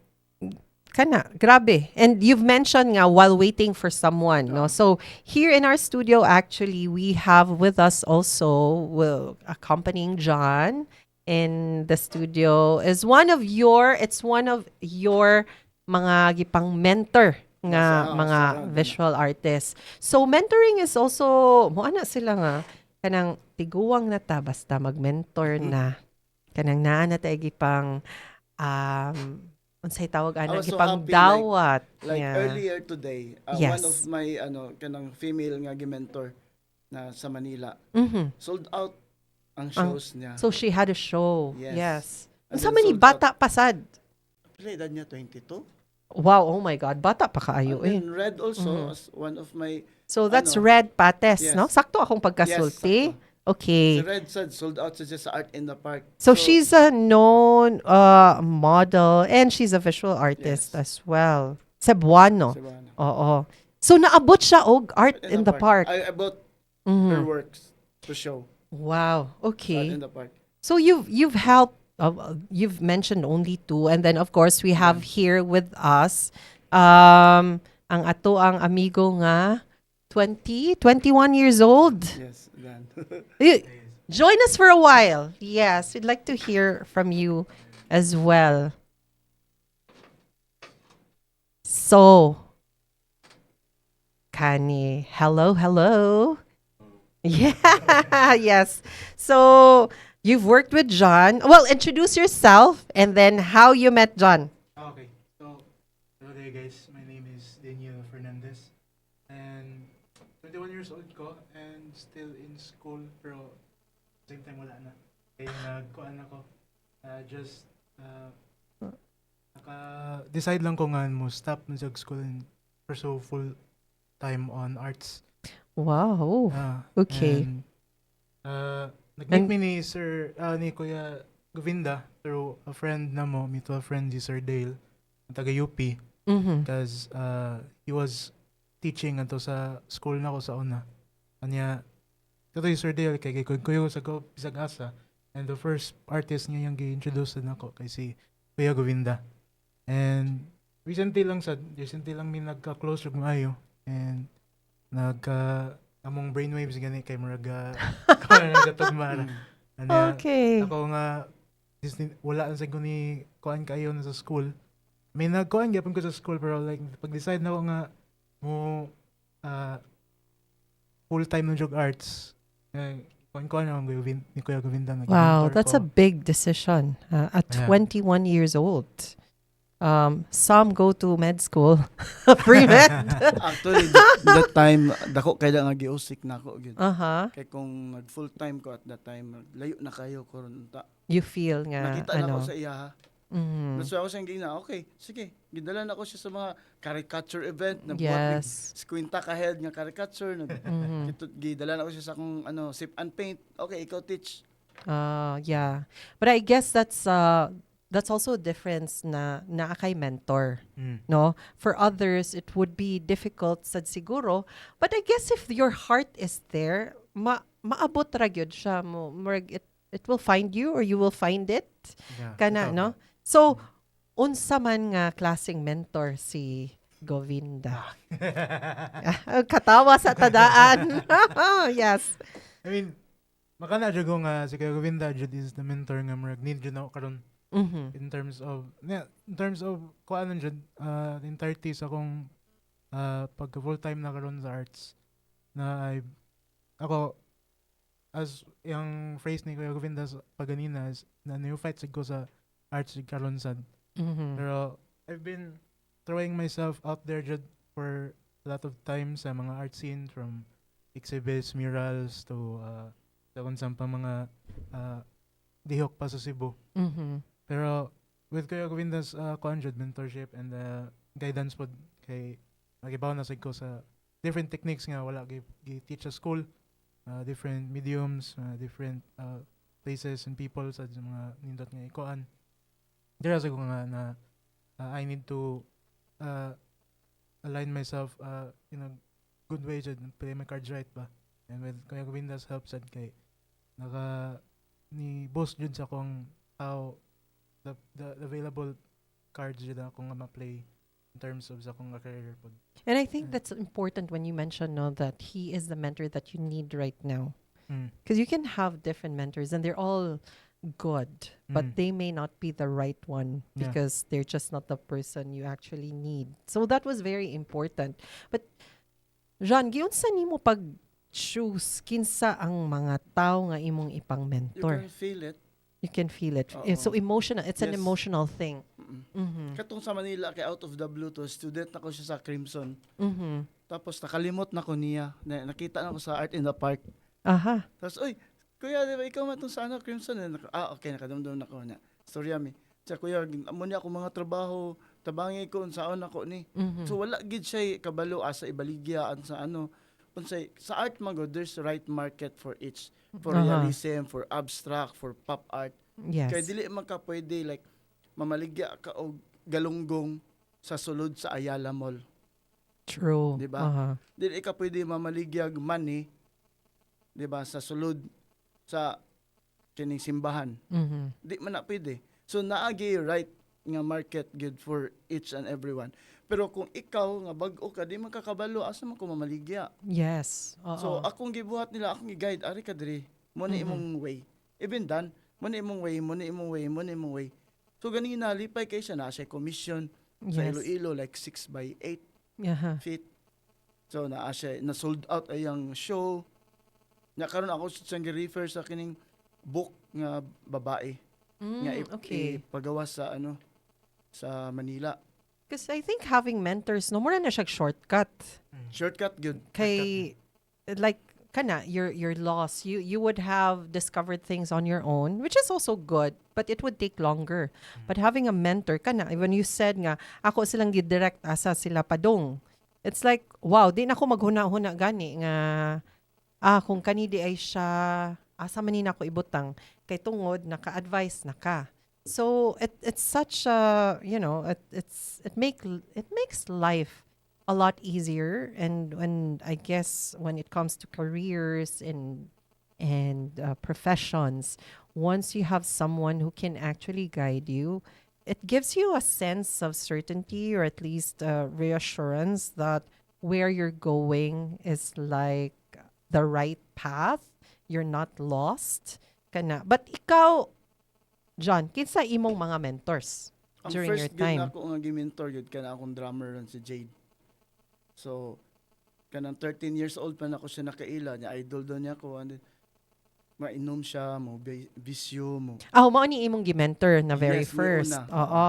and kana, grabe. And you've mentioned nga while waiting for someone, no? So here in our studio, actually, we have with us also, accompanying John in the studio, is it's one of your mga gipang mentor nga Yes, mga sa- visual artists. So mentoring is also, mo ana sila nga, kanang tiguwang na ta, basta mag-mentor na. Kanang naa na tayo gipang, unsay tawag I ana was so gipang happy, dawat. Like Yeah. earlier today, Yes. one of my kanang female nga gi-mentor na sa Manila, Mhm. sold out ang shows niya. So she had a show. Yes. Yes. And Unsa then man ni sold bata pasad? Pila edad niya 22. Wow, oh my God, bata pa kaayo And eh. then Red also as one of my So that's ano, Red Pates, yes. no? Sakto akong pagkasulti. Yes, sakto. Okay. si Red said sold out sa just Art in the Park. So she's a known model and she's a visual artist Yes. as well. Cebuano. Cebuano. Oo. So naabot siya og Art in the Park. I bought her works to show. Wow. Art Okay. in the Park. So you've helped. You've mentioned only two, and then of course we have here with us, ang ato ang amigo nga 21 years old. Yes, then. Join us for a while. Yes, we'd like to hear from you as well. So, Kani, hello. Yeah, yes. So, you've worked with John. Well, introduce yourself and then how you met John. Okay, so hello there guys. My name is Daniel Fernandez and 21 years old ko and still in school pero same time wala na. Kaya nagkuan ako. Just naka-decide lang ko nga mo stop mo sa school and pursue full time on arts. Wow. Okay. And, nag-meet me ni Sir, ni Kuya Govinda through a friend na mo, mutual friend si Sir Dale, taga UP. Mm-hmm. Because he was teaching ato sa school na ko sa una. Kanya, ito yung Sir Dale, kay kuyo sa ko, bisag asa. And the first artist nga yung gi-introduce na ako kay si Kuya Govinda. And recently lang mi nagka-close ug maayo. And among brainwaves gani kay muraga nagatagmara. Ano Okay. ako nga wala na sa ko ni kuan kayo na sa school. May nagkuan gyapon ko sa school pero like pag-decide na ako nga mo full-time na jog arts. Kuan na ako ni Kuya Govinda na Wow, gi-mentor that's ko. a big decision at Yeah. 21 years old. Some go to med school, pre-med. Actually, that time, dako kaya nga giusik na ako. Gyud. Uh-huh. Kay kung nag full time ko at that time, layo na kayo ko You feel nga, nakita na ano. ako sa iya ha. Mhm. So ako siyang gina, okay, sige. Gidala na ako siya sa mga caricature event na buhat Yes. squinta ka head nga caricature na Mhm. gidala na ako siya sa akong sip and paint. Okay, ikaw teach. Yeah. But I guess that's also a difference na kay mentor, no? For others, it would be difficult sad siguro. But I guess if your heart is there, maabot ra gyud siya mo. It will find you or you will find it. Yeah, Kana, ito. no? So, unsa man nga klaseng mentor si Govinda? Katawa sa tadaan. Yes. I mean, makana jud ko nga si Kuya Govinda jud is the mentor nga murag need jud na ako karon Mhm. in terms of kuan jud in 30s akong pagka full time na karon sa arts na ako as yung phrase ni Kuya Govinda paganina is na neophyte sig ko sa arts sig karon sad. Mhm. Pero I've been throwing myself out there jud for a lot of times sa mga art scene from exhibits, murals to sa unsang pa mga dihok pa sa Cebu. Mhm. Pero with Kuya Govinda's conjud mentorship and guidance pod kay nagibaw na sad ko sa different techniques nga wala gi-teach sa school, different mediums, different places and people sa mga nindot nga ikuan. Dira sa ko nga na I need to align myself in a good way jud play my cards right ba. And with Kuya Govinda's help sad kay ni boss jud sa akong how the available cards jud akong nga ma-play in terms of sa akong career pod. And I think that's important when you mention, no, that he is the mentor that you need right now. Because you can have different mentors and they're all good, but they may not be the right one Yeah. because they're just not the person you actually need. So that was very important. But Jean, giunsa nimo pag choose kinsa ang mga tao nga imong ipang You mentor? can feel it. You can feel it. Oo. It's so emotional. It's an Yes. emotional thing. Mm-mm. Mhm. Katong sa Manila, kay out of the blue to, student na ko siya sa Crimson. Mhm. Tapos nakalimot na ko niya. Nakita na ko sa Art in the Park. Aha. Tapos, uy, kuya, di ba ikaw man itong sa Crimson? Okay, nakadamdam na ko na. Storya mi. Siya, kuya, amo niya ako mga trabaho, tabangi ko, saan ako ni. Mhm. So, wala gid siya kabalo sa ibaligya, sa unsay sa art mago, there's the right market for each. For realism, for abstract, for pop art. Yes. Kaya dili man ka pwede like mamaligya ka og galunggong sa sulod sa Ayala Mall. True. Di ba? Aha. Dili ka pwede mamaligyag money, 'di ba, sa sulod sa kining simbahan. Mhm. Di man na pwede. So naagi right nga market good for each and everyone. Pero kung ikaw nga bag-o ka, di man kakabalo asa man ko mamaligya. Yes. So akong gibuhat nila, akong gi-guide ari ka diri. Mo ni imong way. Even done, mo ni imong way, mo ni imong way, mo ni imong way. So ganina lipay kay siya na siya commission sa Yes. Iloilo like 6 by 8 Aha. feet. So naa siya na sold out ayang show. Nya karon ako siyang gi-refer sa kining book nga babae nga Okay. ipagawa sa sa Manila. Because I think having mentors, no, more na siya shortcut. Shortcut good. Kay, like, kana, you're lost. You would have discovered things on your own, which is also good, but it would take longer. But having a mentor, kana, when you said nga, ako silang gidirect asa sila padong. It's like, wow, di na ako maghuna-huna gani nga, kung kanidi ay siya, asa manin ako ibutang, kay tungod, naka-advise na ka. So it's such a, it makes life a lot easier, and when I guess when it comes to careers in and professions, once you have someone who can actually guide you, it gives you a sense of certainty, or at least reassurance that where you're going is like the right path. You're not lost. Kana. But ikaw, John, kinsa imong mga mentors Ang during your first gyud time? na ako nga gi-mentor gyud kana akong drummer ron si Jade. So kanang 13 years old pa na ako siya nakaila niya, idol daw niya ako, and then mainom siya mo bisyo mo. Mao ni imong gi-mentor na very Yes, ni first. una. Oo.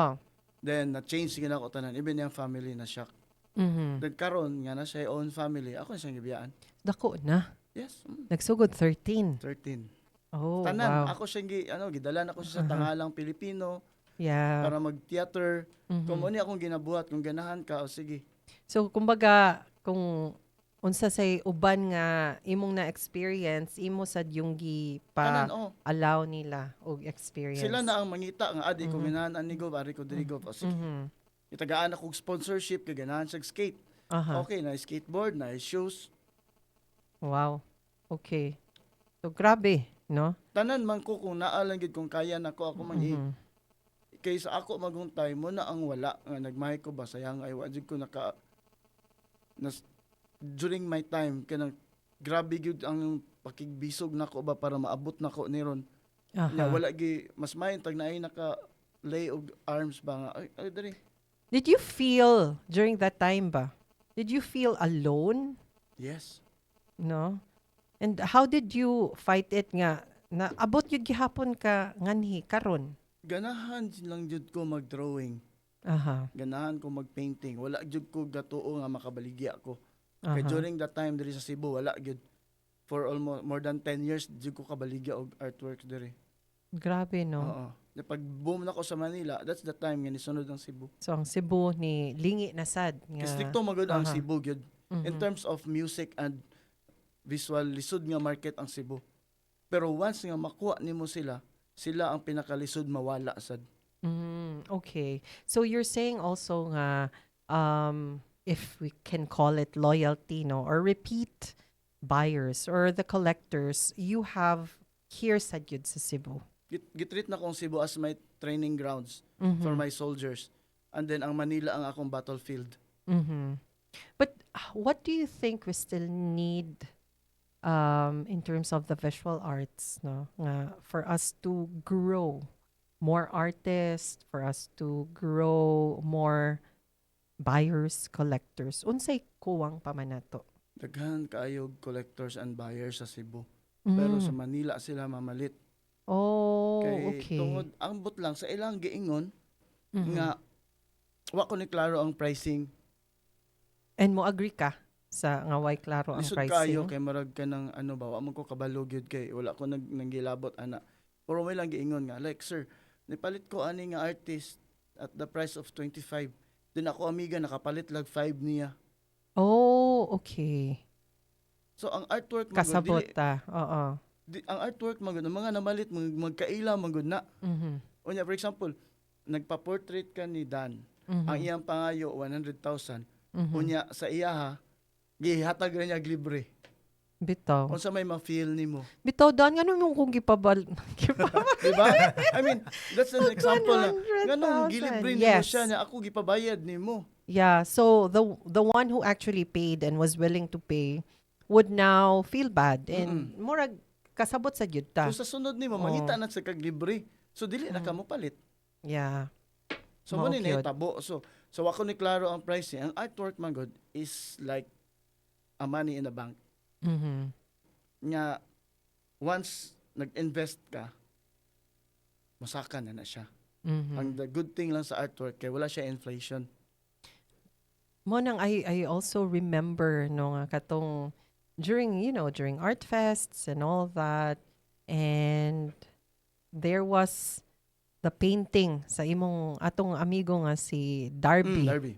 Then na-change gyud ako tanan, even yung family na shock. Mhm. Then karon nga na siya own family, ako na siyang gibiyaan. Dako na. Yes, Nagsugod 13. 13. Oh, Tanan, wow. ako siyang gidalan ako siya sa tangalang Pilipino Yeah. para mag-theater. Mhm. Kung ano akong ginabuhat, kung ganahan ka, o sige. So, kumbaga, kung unsa say uban nga imong na experience, imo sad yung gi pa Tanan, oh. allow nila og experience. Sila na ang mangita nga adi kung Mhm. ganahan ani go, ari ko diri go. O sige. Mhm. Itagaan ako og sponsorship kay ganahan sa skate. Aha. Okay, na skateboard, na shoes. Wow. Okay. So, grabe, no? Tanan man ko kung naa lang gid kung kaya nako ako man Mhm. kaysa ako maguntay mo na ang wala nga nagmahay ko ba sayang ay wa jud ko naka nas, during my time kanang grabe gyud ang pakigbisog nako ba para maabot nako niron. Nya Aha. wala gi mas mayon tag naay naka lay og arms ba nga ay diri. Did you feel during that time ba? Did you feel alone? Yes. No? And how did you fight it nga? Na abot yun gihapon ka nganhi karon. Ganahan lang jud ko mag-drawing. Aha. Ganahan ko mag-painting. Wala jud ko gatuo nga makabaligya ko. Aha. Kay during that time diri sa Cebu wala gyud. For almost more than 10 years jud ko kabaligya og artworks diri. Grabe, no? Oo. Pag boom na ko sa Manila, that's the time nga nisunod ang Cebu. So, ang Cebu ni lingi na sad. Nga, Stricto magud ang aha. Cebu gyud. In Mhm. terms of music and visual, lisod nga market ang Cebu. Pero once nga makuha nimo sila, sila ang pinakalisod mawala sad. Okay. So, you're saying also nga, if we can call it loyalty, no? Or repeat buyers or the collectors, you have here sa gyud sa Cebu. Gitreat na kong Cebu as my training grounds Mhm. for my soldiers. And then ang Manila ang akong battlefield. Mm-hmm. But what do you think we still need in terms of the visual arts, no? Nga, for us to grow more artists, for us to grow more buyers, collectors. Unsay kuwang pa man nato? Daghan kaayog collectors and buyers sa Cebu. Pero sa Mm. Manila sila mamalit. Oh, Kay okay. tungod ang but lang sa ilang giingon Mhm. nga wa ko ni klaro ang pricing. And mo agree ka sa nga why klaro ang Lisod pricing? kayo kay marag ka ng ano ba, wa man ko kabalo gyud kay wala ko nanggilabot ana. Puro may lang giingon nga like sir, nipalit ko ani nga artist at the price of 25. Then ako amiga nakapalit lag 5 niya. Oh, okay. So ang artwork Kasabot ta. Oo. ang artwork magud ang mga namalit magkaila magud na. Mhm. Unya for example, nagpa-portrait ka ni Dan. Mhm. Ang iyang pangayo 100,000. Mhm. Unya sa iyaha gihatag ra niya libre. Bitaw. Unsa may ma-feel nimo? Bitaw dan ngano mo kung gipabal. Diba? I mean, that's an example na 100,000. ganun gilibre nimo Yes. siya na ako gipabayad nimo. Yeah, so the one who actually paid and was willing to pay would now feel bad and murag kasabot sa gyud ta. So sa sunod nimo Oh. mangita na sa kag libre. So dili na ka mo palit. Yeah. So Mao mo ni gyud. tabo. So ako ni klaro ang pricing. Ang artwork man god is like a money in the bank. Mhm. Nga once nag-invest ka, masaka na siya. Mhm. Ang the good thing lang sa artwork kay wala siya inflation. Mo nang I also remember no nga katong during art fests and all that, and there was the painting sa imong atong amigo nga si Darby. Darby.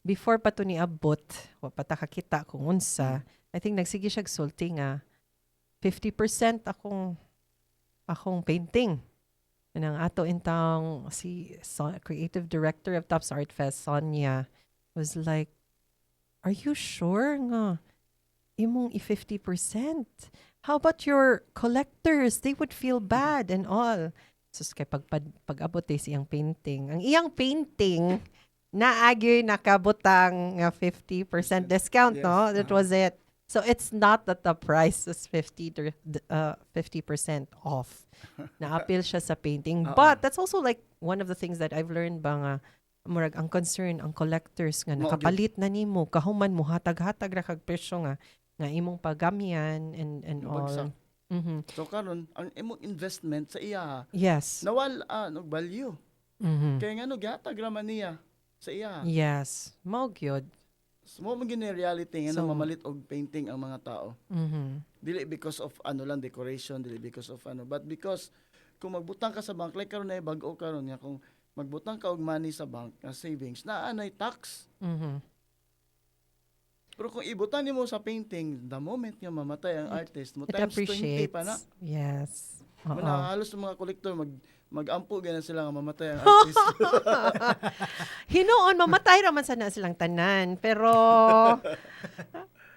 Before pa to niabot, wa pa ta kakita kung unsa, I think nagsige siya sulti nga 50% akong painting. Ang ato intang si creative director of Tops Art Fest, Sonia, was like, "Are you sure nga imong i 50%? How about your collectors? They would feel bad and all. Sus, kay pag-abot siyang painting. Ang iyang painting, naagyoy nakabutang nga 50% discount, Yes, no? That was it. So it's not that the price is 50% off. Na-appeal siya sa painting. But that's also like one of the things that I've learned ba nga, murag ang concern ang collectors nga Mo, nakapalit na nimo kahuman mo hatag-hatag ra kag presyo nga imong pagamyan and Bagsak. all. Mhm. So karon ang imong investment sa iya Yes. nawala og value. Mhm. Kaya nga no gihatag ra man niya sa iya. Yes. Mao gyud. Mo man gini reality nga So- mamalit og painting ang mga tao. Mhm. Dili because of ano lang decoration, dili because of ano, but because kung magbutang ka sa bank like karon ay bag-o karon nga kung magbutang ka og money sa bank nga savings naa nay tax. Mhm. Pero kung ibutang nimo sa painting, the moment nga mamatay ang artist mo It times 20 appreciates. pa na. Yes. Mo Oo. na halos ng mga kolektor magampo gana sila nga mamatay ang artist. Hinoon mamatay raman sana silang tanan, pero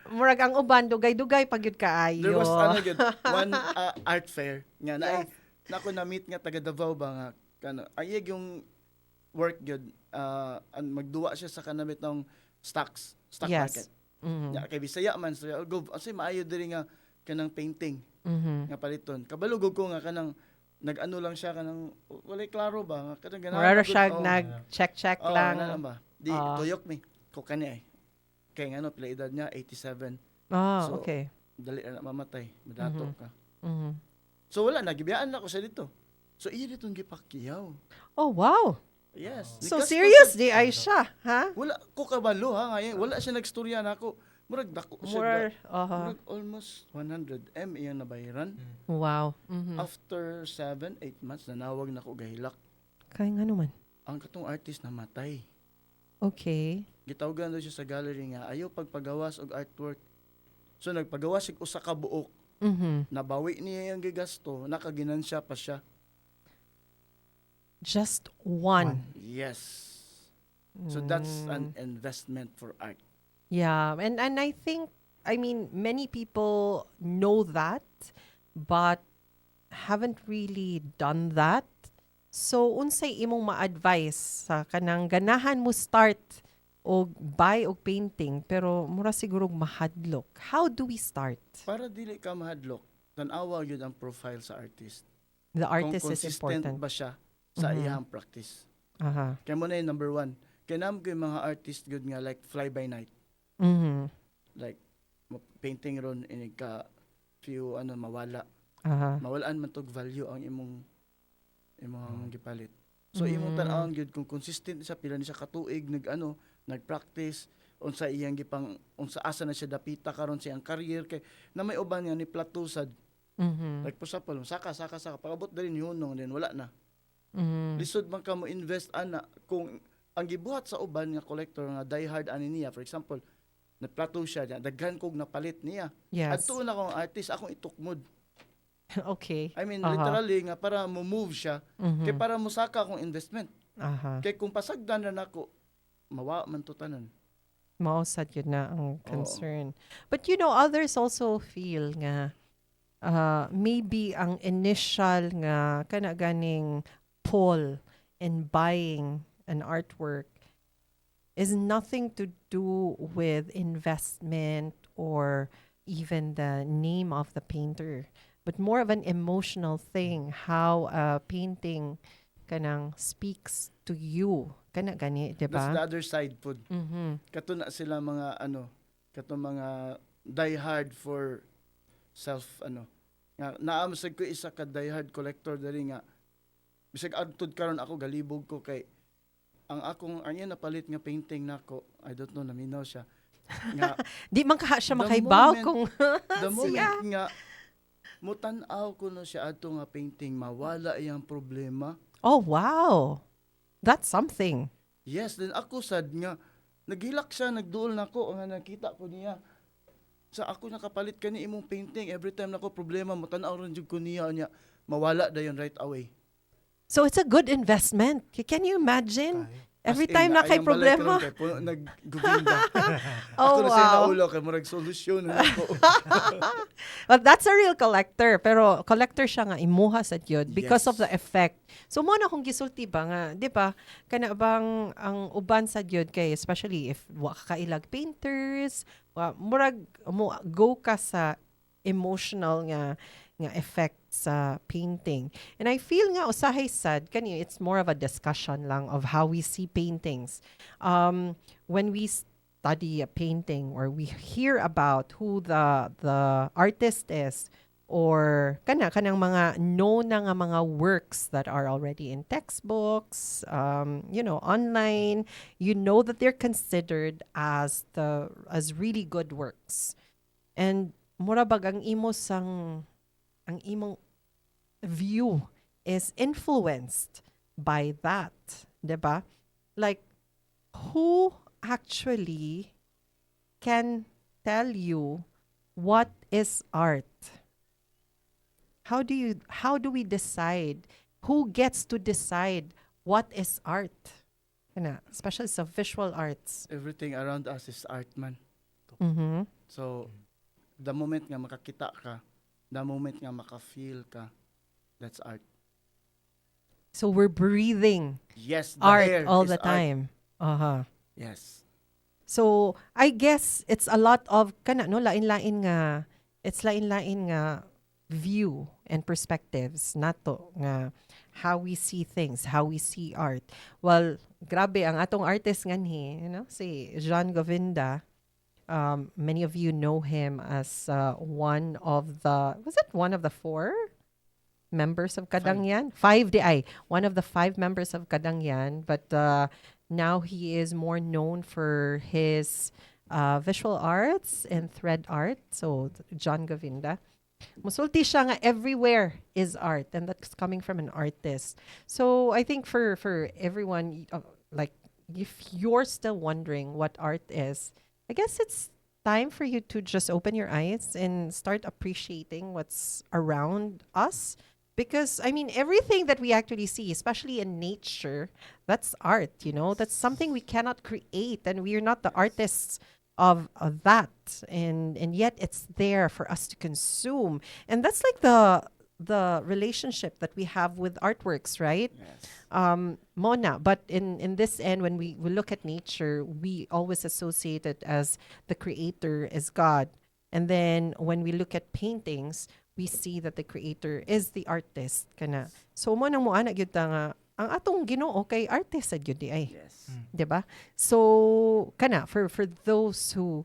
murag ang uban dugay-dugay pag yun kaayo. There was ano gyud, one art fair nga na nako na meet nga taga Davao ba nga kano ayeg yung work gyud magduwa siya sa kanamit ng stock Yes. market. Mhm. Ya kay Bisaya man so go asay maayo diri nga kanang painting Mhm. nga paliton. Kabalugog ko nga kanang nag-ano lang siya kanang walay klaro ba nga kanang Mura ra siya oh, nag-check lang lang. ba. Di tuyok mi ko kani ay. Kay nga no pila edad niya 87. Ah, So, okay. Dali na mamatay, madato ka. Mhm. So wala nagibiyaan na ko siya dito. So iya ditong gipakyaw. Oh, wow. Yes. So Nigastos serious sa- di ay siya, ha? Wala ko kabalo ha ngayon. Wala siya nagstorya nako. Murag dako siya. More, aha. Murag almost 100 M iyang nabayaran. Wow. Mhm. After 7-8 months nanawag nako gahilak. Kaya nga naman. Ang katong artist namatay. Okay. Gitawagan daw siya sa gallery nga ayaw pagpagawas og artwork. So nagpagawas sig usa ka buok. Mhm. Nabawi niya yung gigasto, nakaginansya pa siya. Just one. Yes. So that's an investment for art. Yeah, and I think I mean many people know that but haven't really done that. So unsay imong ma-advise sa kanang ganahan mo start og buy og painting pero mura siguro mahadlok. How do we start? Para dili ka mahadlok, tanawa gyud ang profile sa artist. The artist Kung is consistent important. ba siya sa iyang practice. Aha. Kaya mo na yung number one. Kaya naman ko yung mga artist good nga like fly by night. Mhm. Like painting ron inig ka few ano mawala. Aha. Mawalaan man tog value ang imong gipalit. So imong tan-awon gyud kung consistent sa pila ni siya katuig nag-practice unsa iyang gipang unsa asa na siya dapita karon siyang career kay na may uban nga ni platusad. Mhm. Like for example, saka pagabot dali ni hunong then wala na. Mhm. Lisod man ka mo invest ana kung ang gibuhat sa uban nga collector nga die hard ani niya for example nagplato siya daghan kog napalit niya. Yes. Adto na akong artist akong itukmod. Okay. I mean Aha. literally nga para mo move siya kay para mo saka akong investment. Aha. Kay kung pasagdan na nako mawa man to tanan. Mausad yun na ang concern. But you know, others also feel nga maybe ang initial nga kana ganing pull in buying an artwork is nothing to do with investment or even the name of the painter, but more of an emotional thing, how a painting kanang speaks to you. Kana gani, di That's the ba? other side pod. Mhm. Kato na sila mga kato mga die hard for self nga naamasag ko isa ka die hard collector dali nga bisag adtud karon ako galibog ko kay ang napalit nga painting nako I don't know naminaw siya nga Di man ka siya The makaibaw moment- kung the moment siya. nga mutan-aw ko no siya adto nga painting mawala iyang problema. Oh, wow. That's something. Yes, then ako sad nga naghilak siya nagduol nako nga nakita ko niya sa ako nakapalit kani imong painting every time nako problema mo tan-aw ron jud ko niya mawala dayon right away. So it's a good investment. Can you imagine? Every in, time na kay ayang balay problema. karon kay puno nagguginda. Oh, Ako na siya wow. naulo kay murag solusyon ako. Well, that's a real collector. Pero collector siya nga, imuha sa yun because of the Yes. effect. So, mo na kung gisulti ba nga, di ba, kana bang ang uban sa yun kay, especially if wa ka ilag painters, murag, mo, go ka sa emotional nga effect sa painting. And I feel nga usahay sad kani it's more of a discussion lang of how we see paintings. When we study a painting or we hear about who the artist is or kanang mga known na nga mga works that are already in textbooks, online, you know that they're considered as really good works. And murabag ang imong view is influenced by that, 'di ba? Like who actually can tell you what is art? How do we decide who gets to decide what is art? Especially sa visual arts. Everything around us is art man. Mhm. So the moment nga makakita ka, the moment nga maka-feel ka, that's art. So we're breathing Yes, the art air all is the art. time. Uh-huh. Yes. So, I guess it's a lot of lain-lain nga it's lain-lain nga view and perspectives nato nga how we see things, how we see art. Well, grabe ang atong artist nganhi, si John Govinda. Many of you know him as one of the four members of Kadangyan? Five di ay. One of the five members of Kadangyan. But now he is more known for his visual arts and thread art. So, John Govinda. Musulti siya nga everywhere is art. And that's coming from an artist. So, I think for everyone, like, if you're still wondering what art is, I guess it's time for you to just open your eyes and start appreciating what's around us. Because, I mean, everything that we actually see, especially in nature, that's art, That's something we cannot create, and we are not the artists of that. And yet it's there for us to consume. And that's like the relationship that we have with artworks, right? Yes. Mona, but in this end, when we look at nature, we always associate it as the creator is God. And then when we look at paintings, we see that the creator is the artist. Kana. So mo nang moana gyud ta nga ang atong Ginoo kay artist sad gyud di ay. Yes. 'Di ba? So kana for those who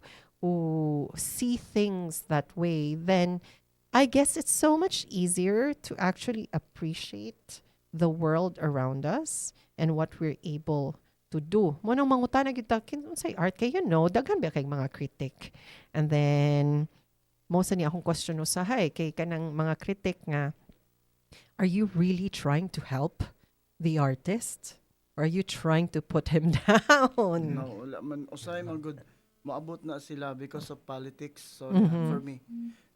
see things that way, then I guess it's so much easier to actually appreciate the world around us and what we're able to do. Mo nang mangutana gyud ta kinsay art kay daghan ba kay mga critic. And then mo sa niya akong question usahay kay kanang mga critic nga, are you really trying to help the artist? Or are you trying to put him down? No, wala man usay man good maabot na sila because of politics. So Mhm. for me,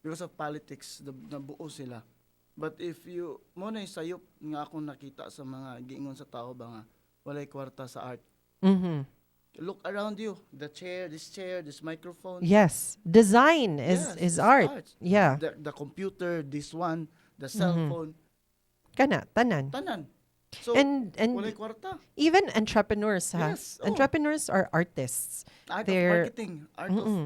because of politics, nabuo sila. But if you mo na sayop nga akong nakita sa mga giingon sa tao ba nga walay kwarta sa art. Mhm. Look around you, the chair, this microphone. Yes, design Yes, is it's art. Yeah. The computer, this one, the cell Mhm. phone, Kana tanan. tanan. So And walay kwarta. even entrepreneurs ha. Yes, oh. Entrepreneurs are artists. Art They're- of marketing, art of Mm-mm.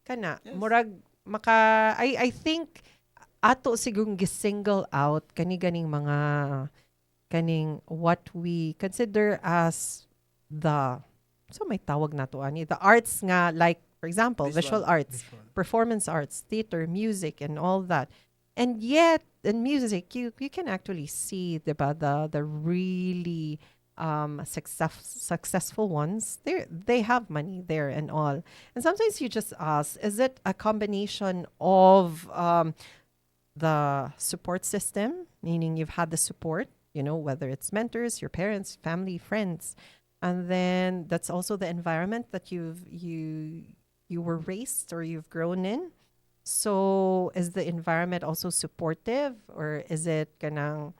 Kana Yes. murag I think ato sigong gisingle out ganing mga kaning what we consider as the may tawag na to ani the arts nga, like for example visual Visual. arts, performance arts, theater, music, and all that. And yet in music you can actually see the really successful ones. They have money there and all. And sometimes you just ask, is it a combination of the support system, meaning you've had the support, whether it's mentors, your parents, family, friends, and then that's also the environment that you were raised or you've grown in. So is the environment also supportive, or is it kanang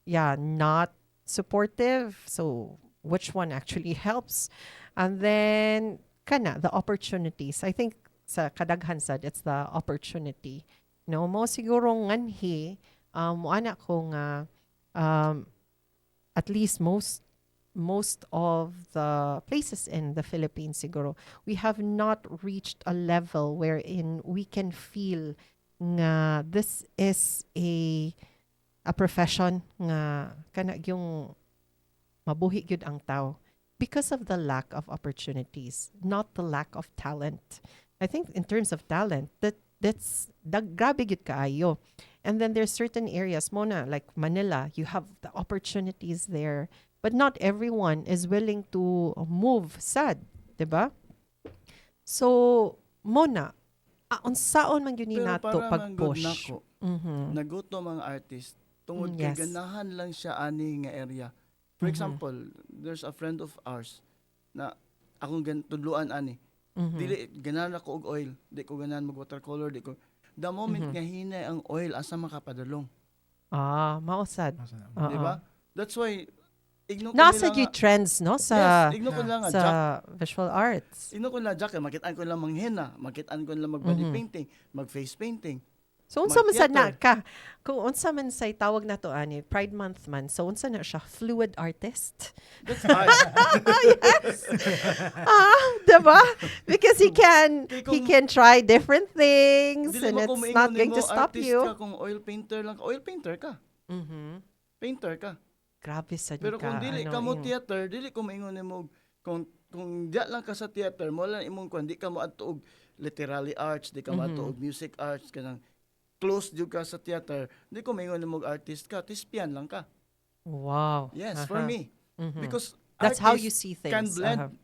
not supportive? So which one actually helps. And then kana the opportunities. I think sa kadaghan sad it's the opportunity. No mo siguro nganhi mo ana ko nga um, at least most of the places in the Philippines siguro we have not reached a level wherein we can feel nga this is a profession nga kana yung mabuhi gyud ang tao because of the lack of opportunities, not the lack of talent. I think in terms of talent, that's grabe gyud kaayo. And then there's certain areas mona like Manila, you have the opportunities there, but not everyone is willing to move sad, 'di ba? So mona unsaon man gyud ni Pero nato para man good pag-push. nako, Mhm. naguto mga artist tungod Mm, kay yes. ganahan lang siya ani nga area. For Mhm. example, there's a friend of ours na akong tudluan ani. Mhm. Dili ganahan ako og oil, di ko ganahan mag watercolor, di ko. The moment Mhm. nga hinay ang oil asa makapadulong, Mausad. Nasa na. di ba? That's why igno ko Nasa nila yung trends, no? yes, Sa igno ko lang nga sa jack. visual arts. Igno ko lang jack, makitaan ko lang manghina, makitaan ko lang mag body Mhm. painting, mag face painting. So, unsa man sad na Mag-theater. ka? Kung unsa man say tawag na to, ani, Pride Month man, so unsa na siya? Fluid artist? That's art. Diba? Because Kay he kung- can try different things Dili and mo ko it's maingon not going nimo to stop artist you. ka kung oil painter lang ka. Oil painter ka. Mhm. Painter ka. Grabe sad Pero ka. kung dili ano, ka mo yung- theater, dili ko maingon nimo kung diya lang ka sa theater, mo lang imong kung di ka mo adto og literary arts, di ka mo adto Mhm. og music arts kanang close jud ka sa theater, di ko maingon nimo artist ka, tispian lang ka. Wow. Yes, for Aha. me. Mhm. Because That's how you artists see things. can blend.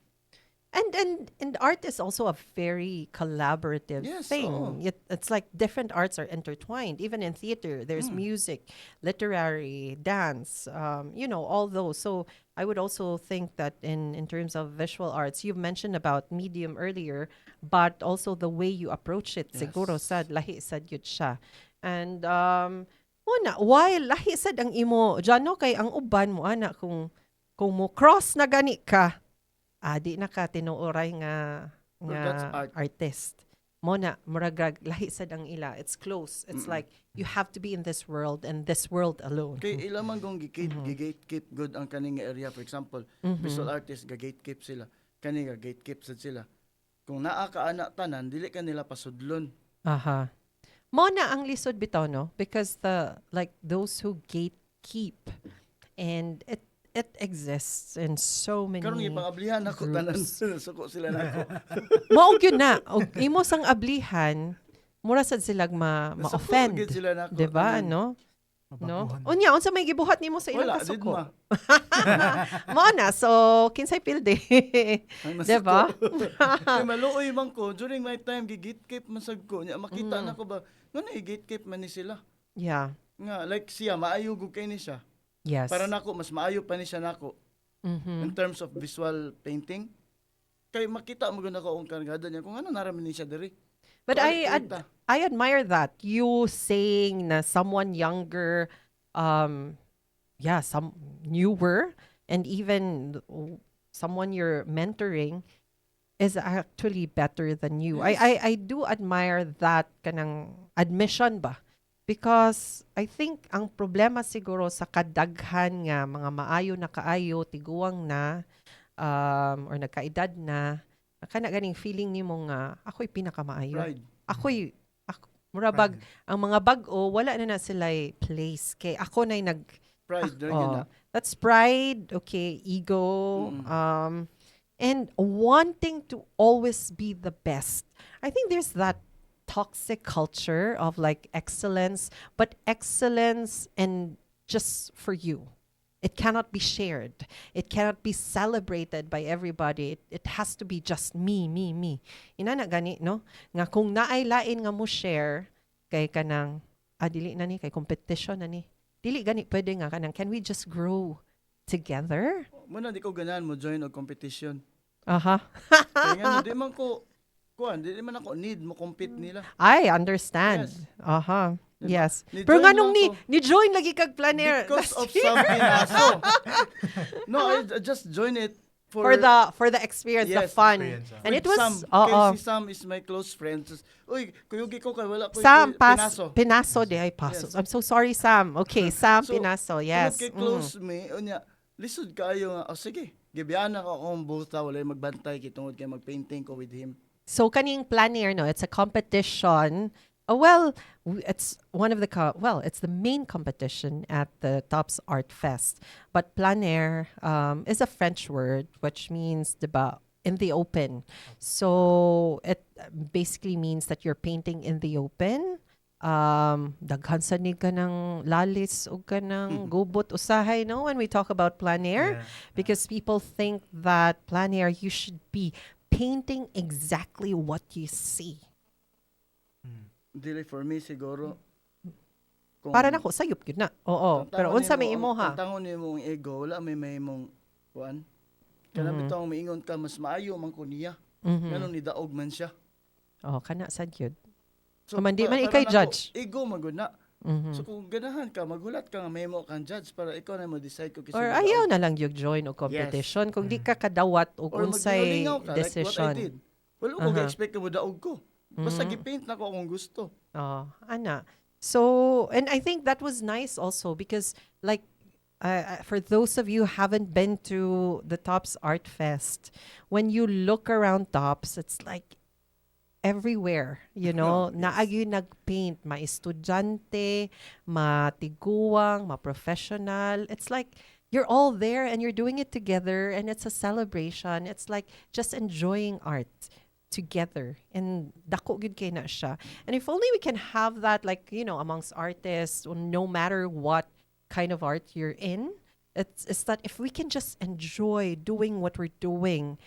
And art is also a very collaborative Yes, thing. oo. It's like different arts are intertwined. Even in theater, there's music, literary, dance, all those. So I would also think that in terms of visual arts, you've mentioned about medium earlier, but also the way you approach it, siguro Yes. sad, lahi sad yun siya. And una, while lahi sad ang imo, Jano, kay ang uban mo, ana, kung mo cross na gani ka, di na ka tinuoray nga Well, that's art. artist. Mo na murag lahi sad ang ila. It's close. It's like you have to be in this world and this world alone. Kay ila man kung Mm-hmm. gatekeep good ang kaning area, for example, visual artist gatekeep sila. Kani gatekeep sad sila. Kung naa ka anak tanan, dili ka nila pasudlon. Aha. Mo na ang lisod bitaw, no? Because those who gatekeep and it exists in so many Karon gipangablihan ako tanan groups. suko sila nako. Mao gyud na. Og imo sang ablihan, mura sad silag ma-offend. Suko gid sila nako. 'Di ba, tanan. no? No. Mabaguhan. Unya, unsa may gibuhat nimo sa ilang Wala, did kasuko? ma. Mo na, so kinsay pilde. Ang nasuko. 'Di ba? Kay maluoy man ko during my time gatekeep masag ko nya makita Mm. na ko ba ngano i-gatekeep man ni sila. Yeah. Nga like siya maayo gud kay ni siya. Yes. Para nako mas maayo pa ni siya nako in Mhm. terms of visual painting. Kay makita mo gud ako ang kargada niya kung ano naraman ni siya diri. But Kita. I admire that you saying na someone younger some newer and even someone you're mentoring is actually better than you. Yes. I do admire that kanang admission ba? Because I think ang problema siguro sa kadaghan nga mga maayo na kaayo, tiguang na, or nagkaedad na, kana ganing feeling nimo nga ako'y pinakamaayo. Pride. Murabag, Pride. ang mga bag-o, wala na sila place. Kay ako na'y Pride diri gyud na. that's pride, okay, ego, and wanting to always be the best. I think there's that toxic culture of like excellence, but excellence and just for you. It cannot be shared. It cannot be celebrated by everybody. It has to be just me, me, me. Ina na gani, no? Nga kung naay lain nga mo share, kay kanang, dili na ni, kay competition na ni. Dili gani, pwede nga kanang, can we just grow together? Muna di ko ganahan mo join og competition. Aha. Kaya nga di man ko kuan, di man ako need mo compete nila. I understand. Yes. Aha. Yes. Ni Pero join nga lang nung ko. ni join lagi kag planner. Because last of year. some pinaso. No, I just joined it For the experience, the Yes, fun. experience, And with it was Sam. oo. Kay si Sam is my close friend. Just, uy, kuyugi ko kay wala ko Sam pinaso. Pinaso de ay paso. Yes. I'm so sorry, Sam. Okay, Sam So, Pinaso. Tungod Yes. kay close me, unya, lisod kayo nga, sige, gibiyana ko akong buta, wala magbantay, kay tungod kay magpainting ko with him. So kaning planner, no, it's a competition. Well, it's one of the it's the main competition at the Tops Art Fest. But planner is a French word which means diba in the open. So it basically means that you're painting in the open. Daghan sa ni ka ng lalis o ka ng gubot usahay, no, when we talk about planner. Because people think that planner you should be painting exactly what you see. Dili for me siguro. kung- Para nako sayop yun na. Oo. ang Pero tangon unsa nimo- may imo ang ha? tangon ni mong ego, wala may mong, kuan. Kanang bitaw miingon ka, mas maayo man ko niya. Ganun ni daog man siya. Oh, kana sad yun. So, Man di man para ikay nako, judge. Ego magud na. Mhm. So kung ganahan ka, magulat ka nga memo kang judge para ikaw na mo decide kung kasi Or ayaw na lang yung join o competition kung di ka kadawat o or unsay maglingaw ka like what I decision. did. Wala ko ga-expect na mo daog ko. Basta Mhm. gipaint na ko akong gusto. Oh, ana. So, and I think that was nice also because, like, for those of you who haven't been to the Tops Art Fest, when you look around Tops, it's like everywhere, you know, Yes. naagi nagpaint, ma-estudyante, ma-tiguang, ma-professional. It's like you're all there and you're doing it together and it's a celebration. It's like just enjoying art together and dako gud kay na siya. And if only we can have that, like, you know, amongst artists, no matter what kind of art you're in, it's that if we can just enjoy doing what we're doing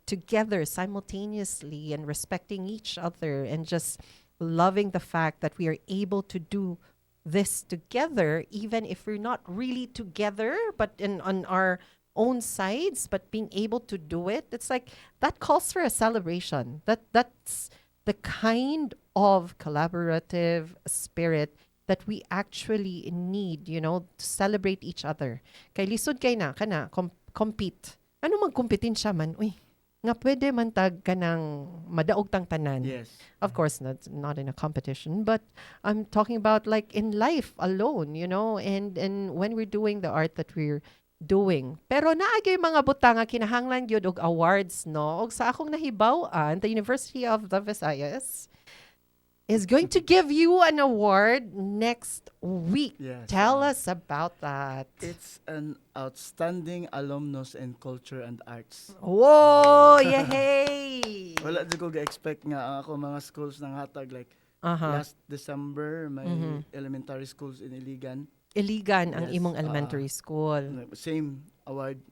together simultaneously and respecting each other and just loving the fact that we are able to do this together, even if we're not really together but on our own sides, but being able to do it, it's like that calls for a celebration. That's the kind of collaborative spirit that we actually need, you know, to celebrate each other. Kay lisod kay na kana compete. Ano magkumpitin siya man? Uy, nga pwede man tag kanang madaog tang tanan. Yes. Of course, not in a competition, but I'm talking about like in life alone, you know, and when we're doing the art that we're doing. Pero naagay mga butang nga kinahanglan gyud og awards, no? Og sa akong nahibaw-an, the University of the Visayas is going to give you an award next week. Yes. Tell us about that. It's an outstanding alumnus in culture and arts. Whoa! Yay! Wala di ko ga-expect nga ang ako mga schools nang hatag like Uh-huh. last December may elementary schools in Iligan. Iligan ang Yes, imong elementary school. Same award.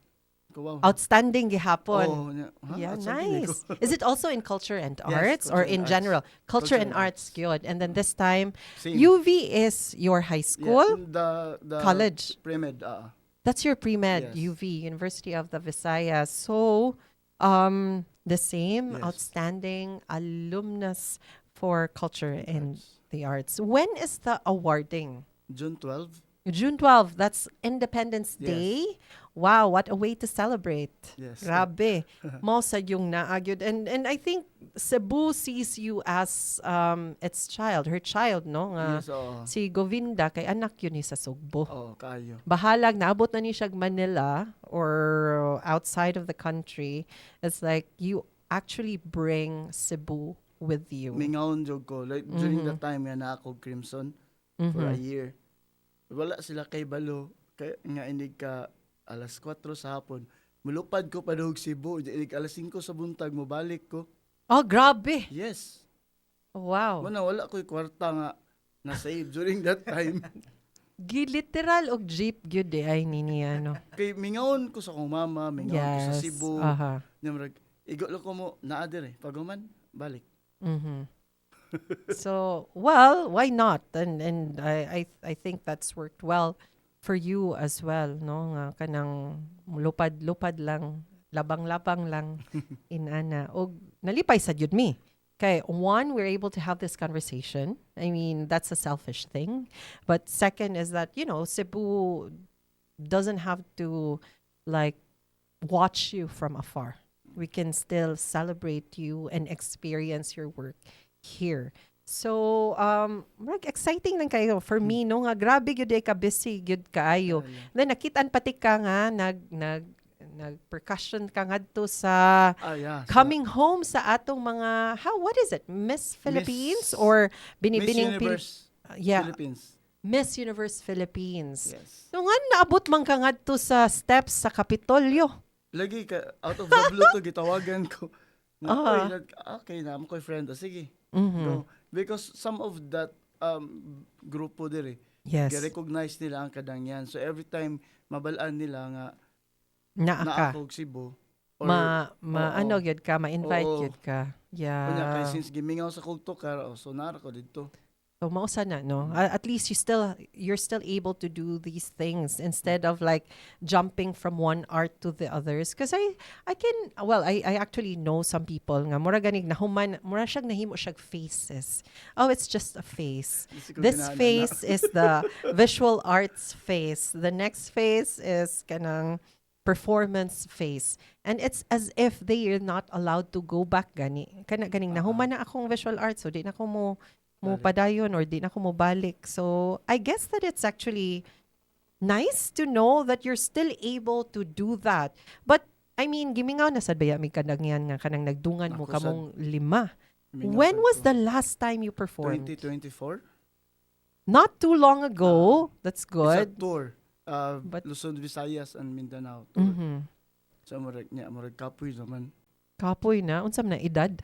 Ko wow. Outstanding gihapon. Oh, Yeah, outstanding nice. ko. Is it also in culture and Yes, arts or culture and in arts. general? Culture Culture and and arts, good. And then this time, Same. UV is your high school, The college. pre-med. That's your pre-med, Yes. UV, University of the Visayas. So, the same, Yes. outstanding alumnus for culture and Arts. the arts. When is the awarding? June 12. June 12, that's Independence Yes. Day. Wow, what a way to celebrate. Yes. Grabe. Mo sa yung naagyod. And I think Cebu sees you as its child, her child, no? Nga Yes, oo. si Govinda, kay anak yun ni sa Sugbo. Oo, kayo. Bahalag, naabot na ni siya Manila or outside of the country. It's like you actually bring Cebu with you. Mingaon jog ko. Like, during that time nga na ako Crimson for a year. Wala sila kay Balo. Kaya nga inig ka alas 4 sa hapon. Mulupad ko pa daw og Cebu. Inig alas 5 sa buntag, mobalik ko. Oh, grabe. Yes. Wow. Muna, wala ko'y kwarta nga na-save during that time. Literal og jeep gyud ay nini ano. Kay mingaon ko sa kong mama, mingaon ko sa Yes. Cebu. Aha. Namrag, igo lang ko mo, naadir Paguman, balik. Mhm. So, well, why not? And I think that's worked well for you as well, no? Nga kanang lupad-lupad lang, labang-labang lang inana. Og nalipay sa jud mi. Okay, one, we're able to have this conversation. I mean, that's a selfish thing. But second is that, Cebu doesn't have to like watch you from afar. We can still celebrate you and experience your work here. So, like exciting lang kayo for me no nga grabe gyud ka busy gyud kaayo. Yeah. Then nakitaan pati ka nga nag percussion ka ngadto sa Yeah. coming home sa atong mga what is it? Miss Philippines Miss- or Miss binibining Universe yeah, Philippines. Miss Universe Philippines. Yes. So nga naabot man ka ngadto sa steps sa Kapitolyo. Lagi ka, out of the blue to, gitawagan ko. Ah. Okay na, ako friend. Sige, Mhm. go. Because some of that grupo dire, Yes. recognize nila ang kadangyan. So every time mabalaan nila nga Naa na ka. ako Cebu, or oo. Ano gyud ka, ma-invite Oo. gyud ka. kunya, kay Yeah. since gimingaw sa kulto ka, so nara ko dito. So mausa na no. At least you're still able to do these things instead of like jumping from one art to the others. Because I actually know some people nga mura ganig nahuman mura siyag nahimo siyag faces. Oh, it's just a face. Hindi ko This ginaana na. face is the visual arts face. The next face is kanang performance face. And it's as if they are not allowed to go back gani. Ganing nahuman na akong visual arts so di na ko mo Balik. padayon or di na ko mo balik. So I guess that it's actually nice to know that you're still able to do that. But I mean, gimingaw na sad baya mi kadagyan nga kanang nagdungan mo Ako kamong 5. Gimingaw When sad was ko. the last time you performed? 2024? Not too long ago. That's It's a good. tour. But- Luzon, Visayas, and Mindanao tour. Mhm. So, murag kapoy naman. Kapoy na. Unsam na edad?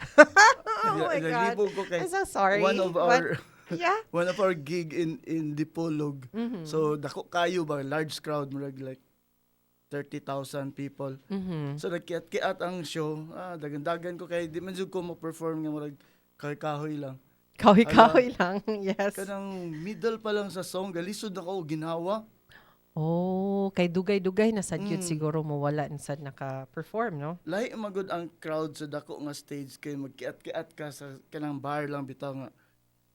Oh my God. Naglibog ko kay I'm so sorry. one of But, our yeah. one of our gig in Dipolog. Mhm. So dako kayo ba large crowd murag like 30,000 people. Mhm. So nagkiat-kiat ang show. Dagan-dagan ko kay di man jud ko mo perform nga murag kahoy lang. Kahoy-kahoy lang. Yes. Kanang middle pa lang sa song galisod ako ginawa. Oh, kay dugay-dugay na sad yun Mm. siguro mo wala sad naka-perform, no? Lahi magud ang crowd sa dako nga stage kay magkiat-kiat ka sa kanang bar lang bitaw nga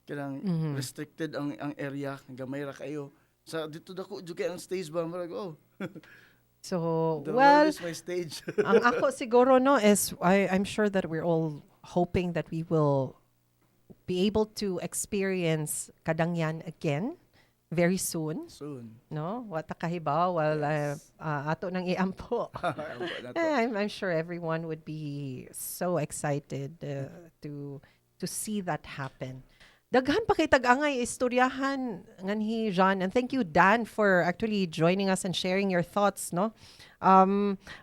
kanang Mhm. restricted ang area gamay ra kayo. Sa dito dako jud kay ang stage ba murag So, the well, world is my stage. ang ako siguro no is I'm sure that we're all hoping that we will be able to experience kadangyan again very soon, Soon. no? Wata kahibaw Yes. ato nang iampo. Ampo na to. I'm sure everyone would be so excited to see that happen. Daghan pa kay tag-angay istoryahan nganhi John, and thank you Dan for actually joining us and sharing your thoughts, no?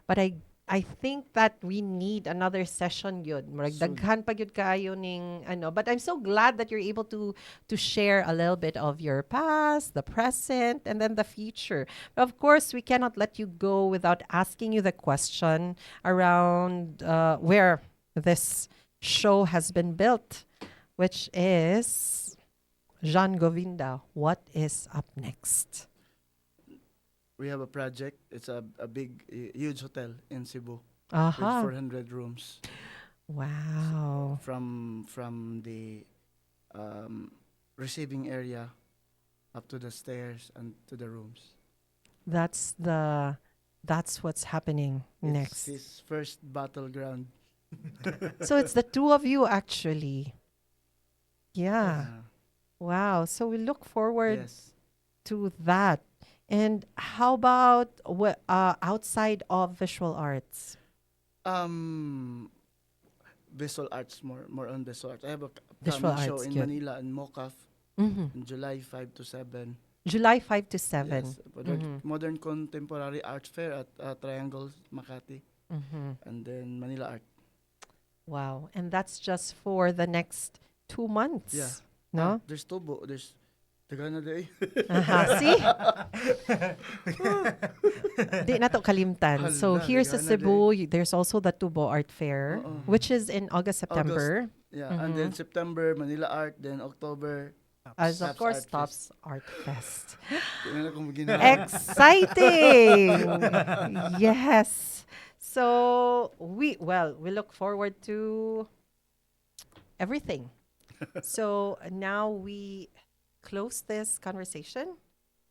But I think that we need another session yun. Murag Soon. daghan pa gyud kaayo ning ano, but I'm so glad that you're able to share a little bit of your past, the present, and then the future. But of course, we cannot let you go without asking you the question around where this show has been built, which is Jean Govinda. What is up next? We have a project. It's a big, huge hotel in Cebu with Aha. 400 rooms. Wow. From the receiving area up to the stairs and to the rooms. That's what's happening It's next. his first battleground. So it's the two of you actually. Yeah. Uh, Wow. So we look forward yes. to that. And how about outside of visual arts? Visual arts, more on visual arts. I have a Visual coming show arts, in good. Manila in MOCAF Mhm. in July 5 to 7. July 5 to 7. Yes, Mhm. modern contemporary art fair at Triangle Makati, Mhm. and then Manila Art. Wow. And that's just for the next 2 months. Yeah. No? There's Tubo. There's Tagana day. Aha. See? Di na to kalimtan. So Hala, here's sa di Cebu, there's also the Tubo Art Fair, Oo. which is in August, September. Yeah, and then Mhm. September Manila Art, then October. As of Taps course, Art Tops Art Fest. Tingnan na kung ginawa. Exciting! Yes. So we look forward to everything. So now we close this conversation.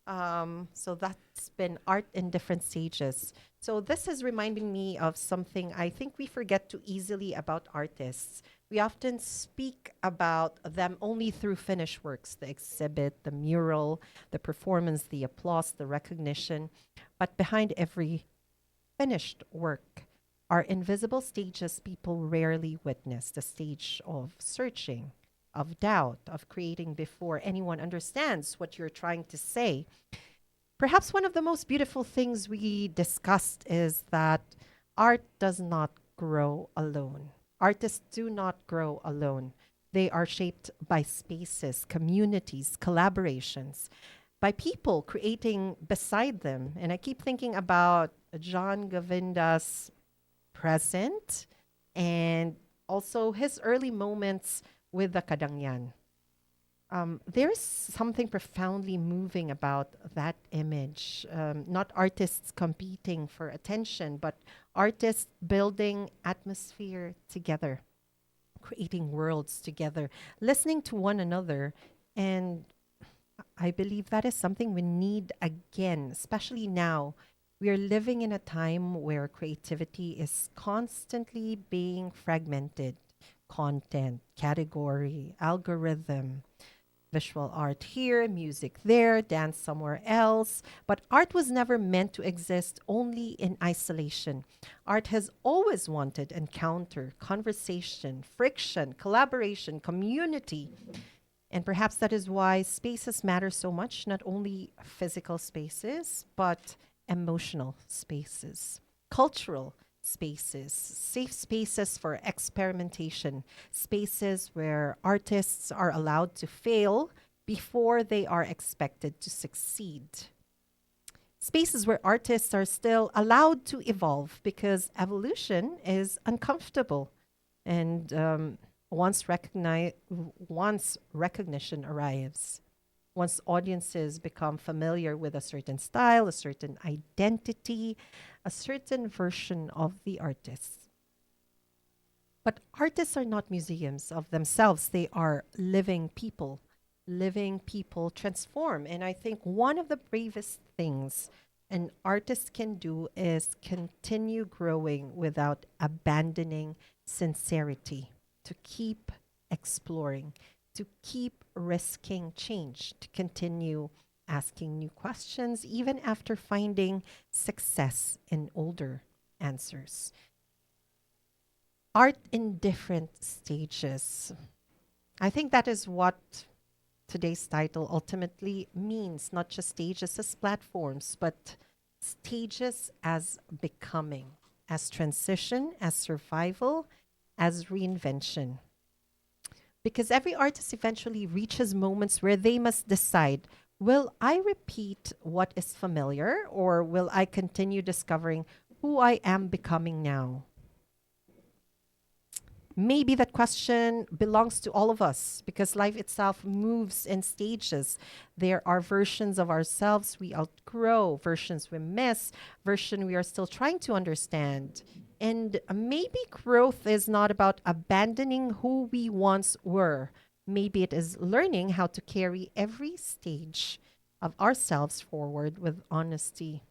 So that's been art in different stages. So this is reminding me of something I think we forget too easily about artists. We often speak about them only through finished works, the exhibit, the mural, the performance, the applause, the recognition. But behind every finished work are invisible stages people rarely witness, the stage of searching, of doubt, of creating before anyone understands what you're trying to say. Perhaps one of the most beautiful things we discussed is that art does not grow alone. Artists do not grow alone. They are shaped by spaces, communities, collaborations, by people creating beside them. And I keep thinking about John Govinda's present and also his early moments with the Kadangyan. There's something profoundly moving about that image. Not artists competing for attention, but artists building atmosphere together, creating worlds together, listening to one another. And I believe that is something we need again, especially now. We are living in a time where creativity is constantly being fragmented. Content, category, algorithm, visual art here, music there, dance somewhere else. But art was never meant to exist only in isolation. Art has always wanted encounter, conversation, friction, collaboration, community. And perhaps that is why spaces matter so much, not only physical spaces, but emotional spaces, cultural spaces, safe spaces for experimentation, spaces where artists are allowed to fail before they are expected to succeed. Spaces where artists are still allowed to evolve because evolution is uncomfortable. And once recognition arrives, once audiences become familiar with a certain style, a certain identity, a certain version of the artist. But artists are not museums of themselves, they are living people. Living people transform. And I think one of the bravest things an artist can do is continue growing without abandoning sincerity, to keep exploring, to keep risking change, to continue asking new questions, even after finding success in older answers. Art in different stages. I think that is what today's title ultimately means, not just stages as platforms, but stages as becoming, as transition, as survival, as reinvention. Because every artist eventually reaches moments where they must decide, will I repeat what is familiar or will I continue discovering who I am becoming now? Maybe that question belongs to all of us because life itself moves in stages. There are versions of ourselves we outgrow, versions we miss, version we are still trying to understand. And maybe growth is not about abandoning who we once were. Maybe it is learning how to carry every stage of ourselves forward with honesty.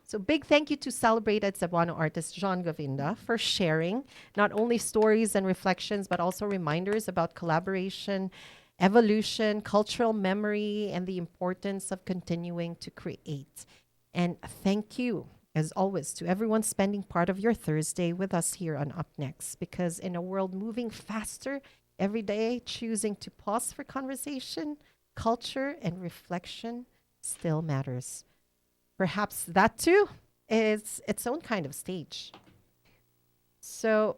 So big thank you to celebrated Cebuano artist John Govinda for sharing not only stories and reflections, but also reminders about collaboration, evolution, cultural memory, and the importance of continuing to create. And thank you, as always, to everyone spending part of your Thursday with us here on Up Next, because in a world moving faster every day, choosing to pause for conversation, culture, and reflection still matters. Perhaps that too is its own kind of stage. So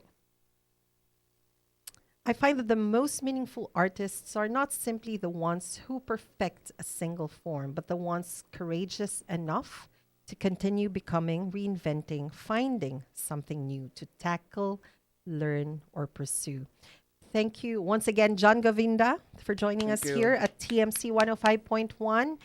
I find that the most meaningful artists are not simply the ones who perfect a single form, but the ones courageous enough to continue becoming, reinventing, finding something new to tackle, learn, or pursue. Thank you once again, John Govinda, for joining Thank us here you. at TMC 105.1.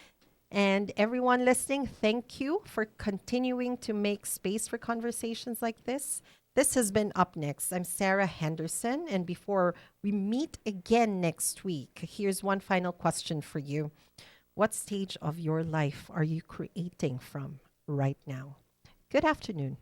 And everyone listening, thank you for continuing to make space for conversations like this. This has been Up Next. I'm Sarah Henderson. And before we meet again next week, here's one final question for you. What stage of your life are you creating from right now? Good afternoon.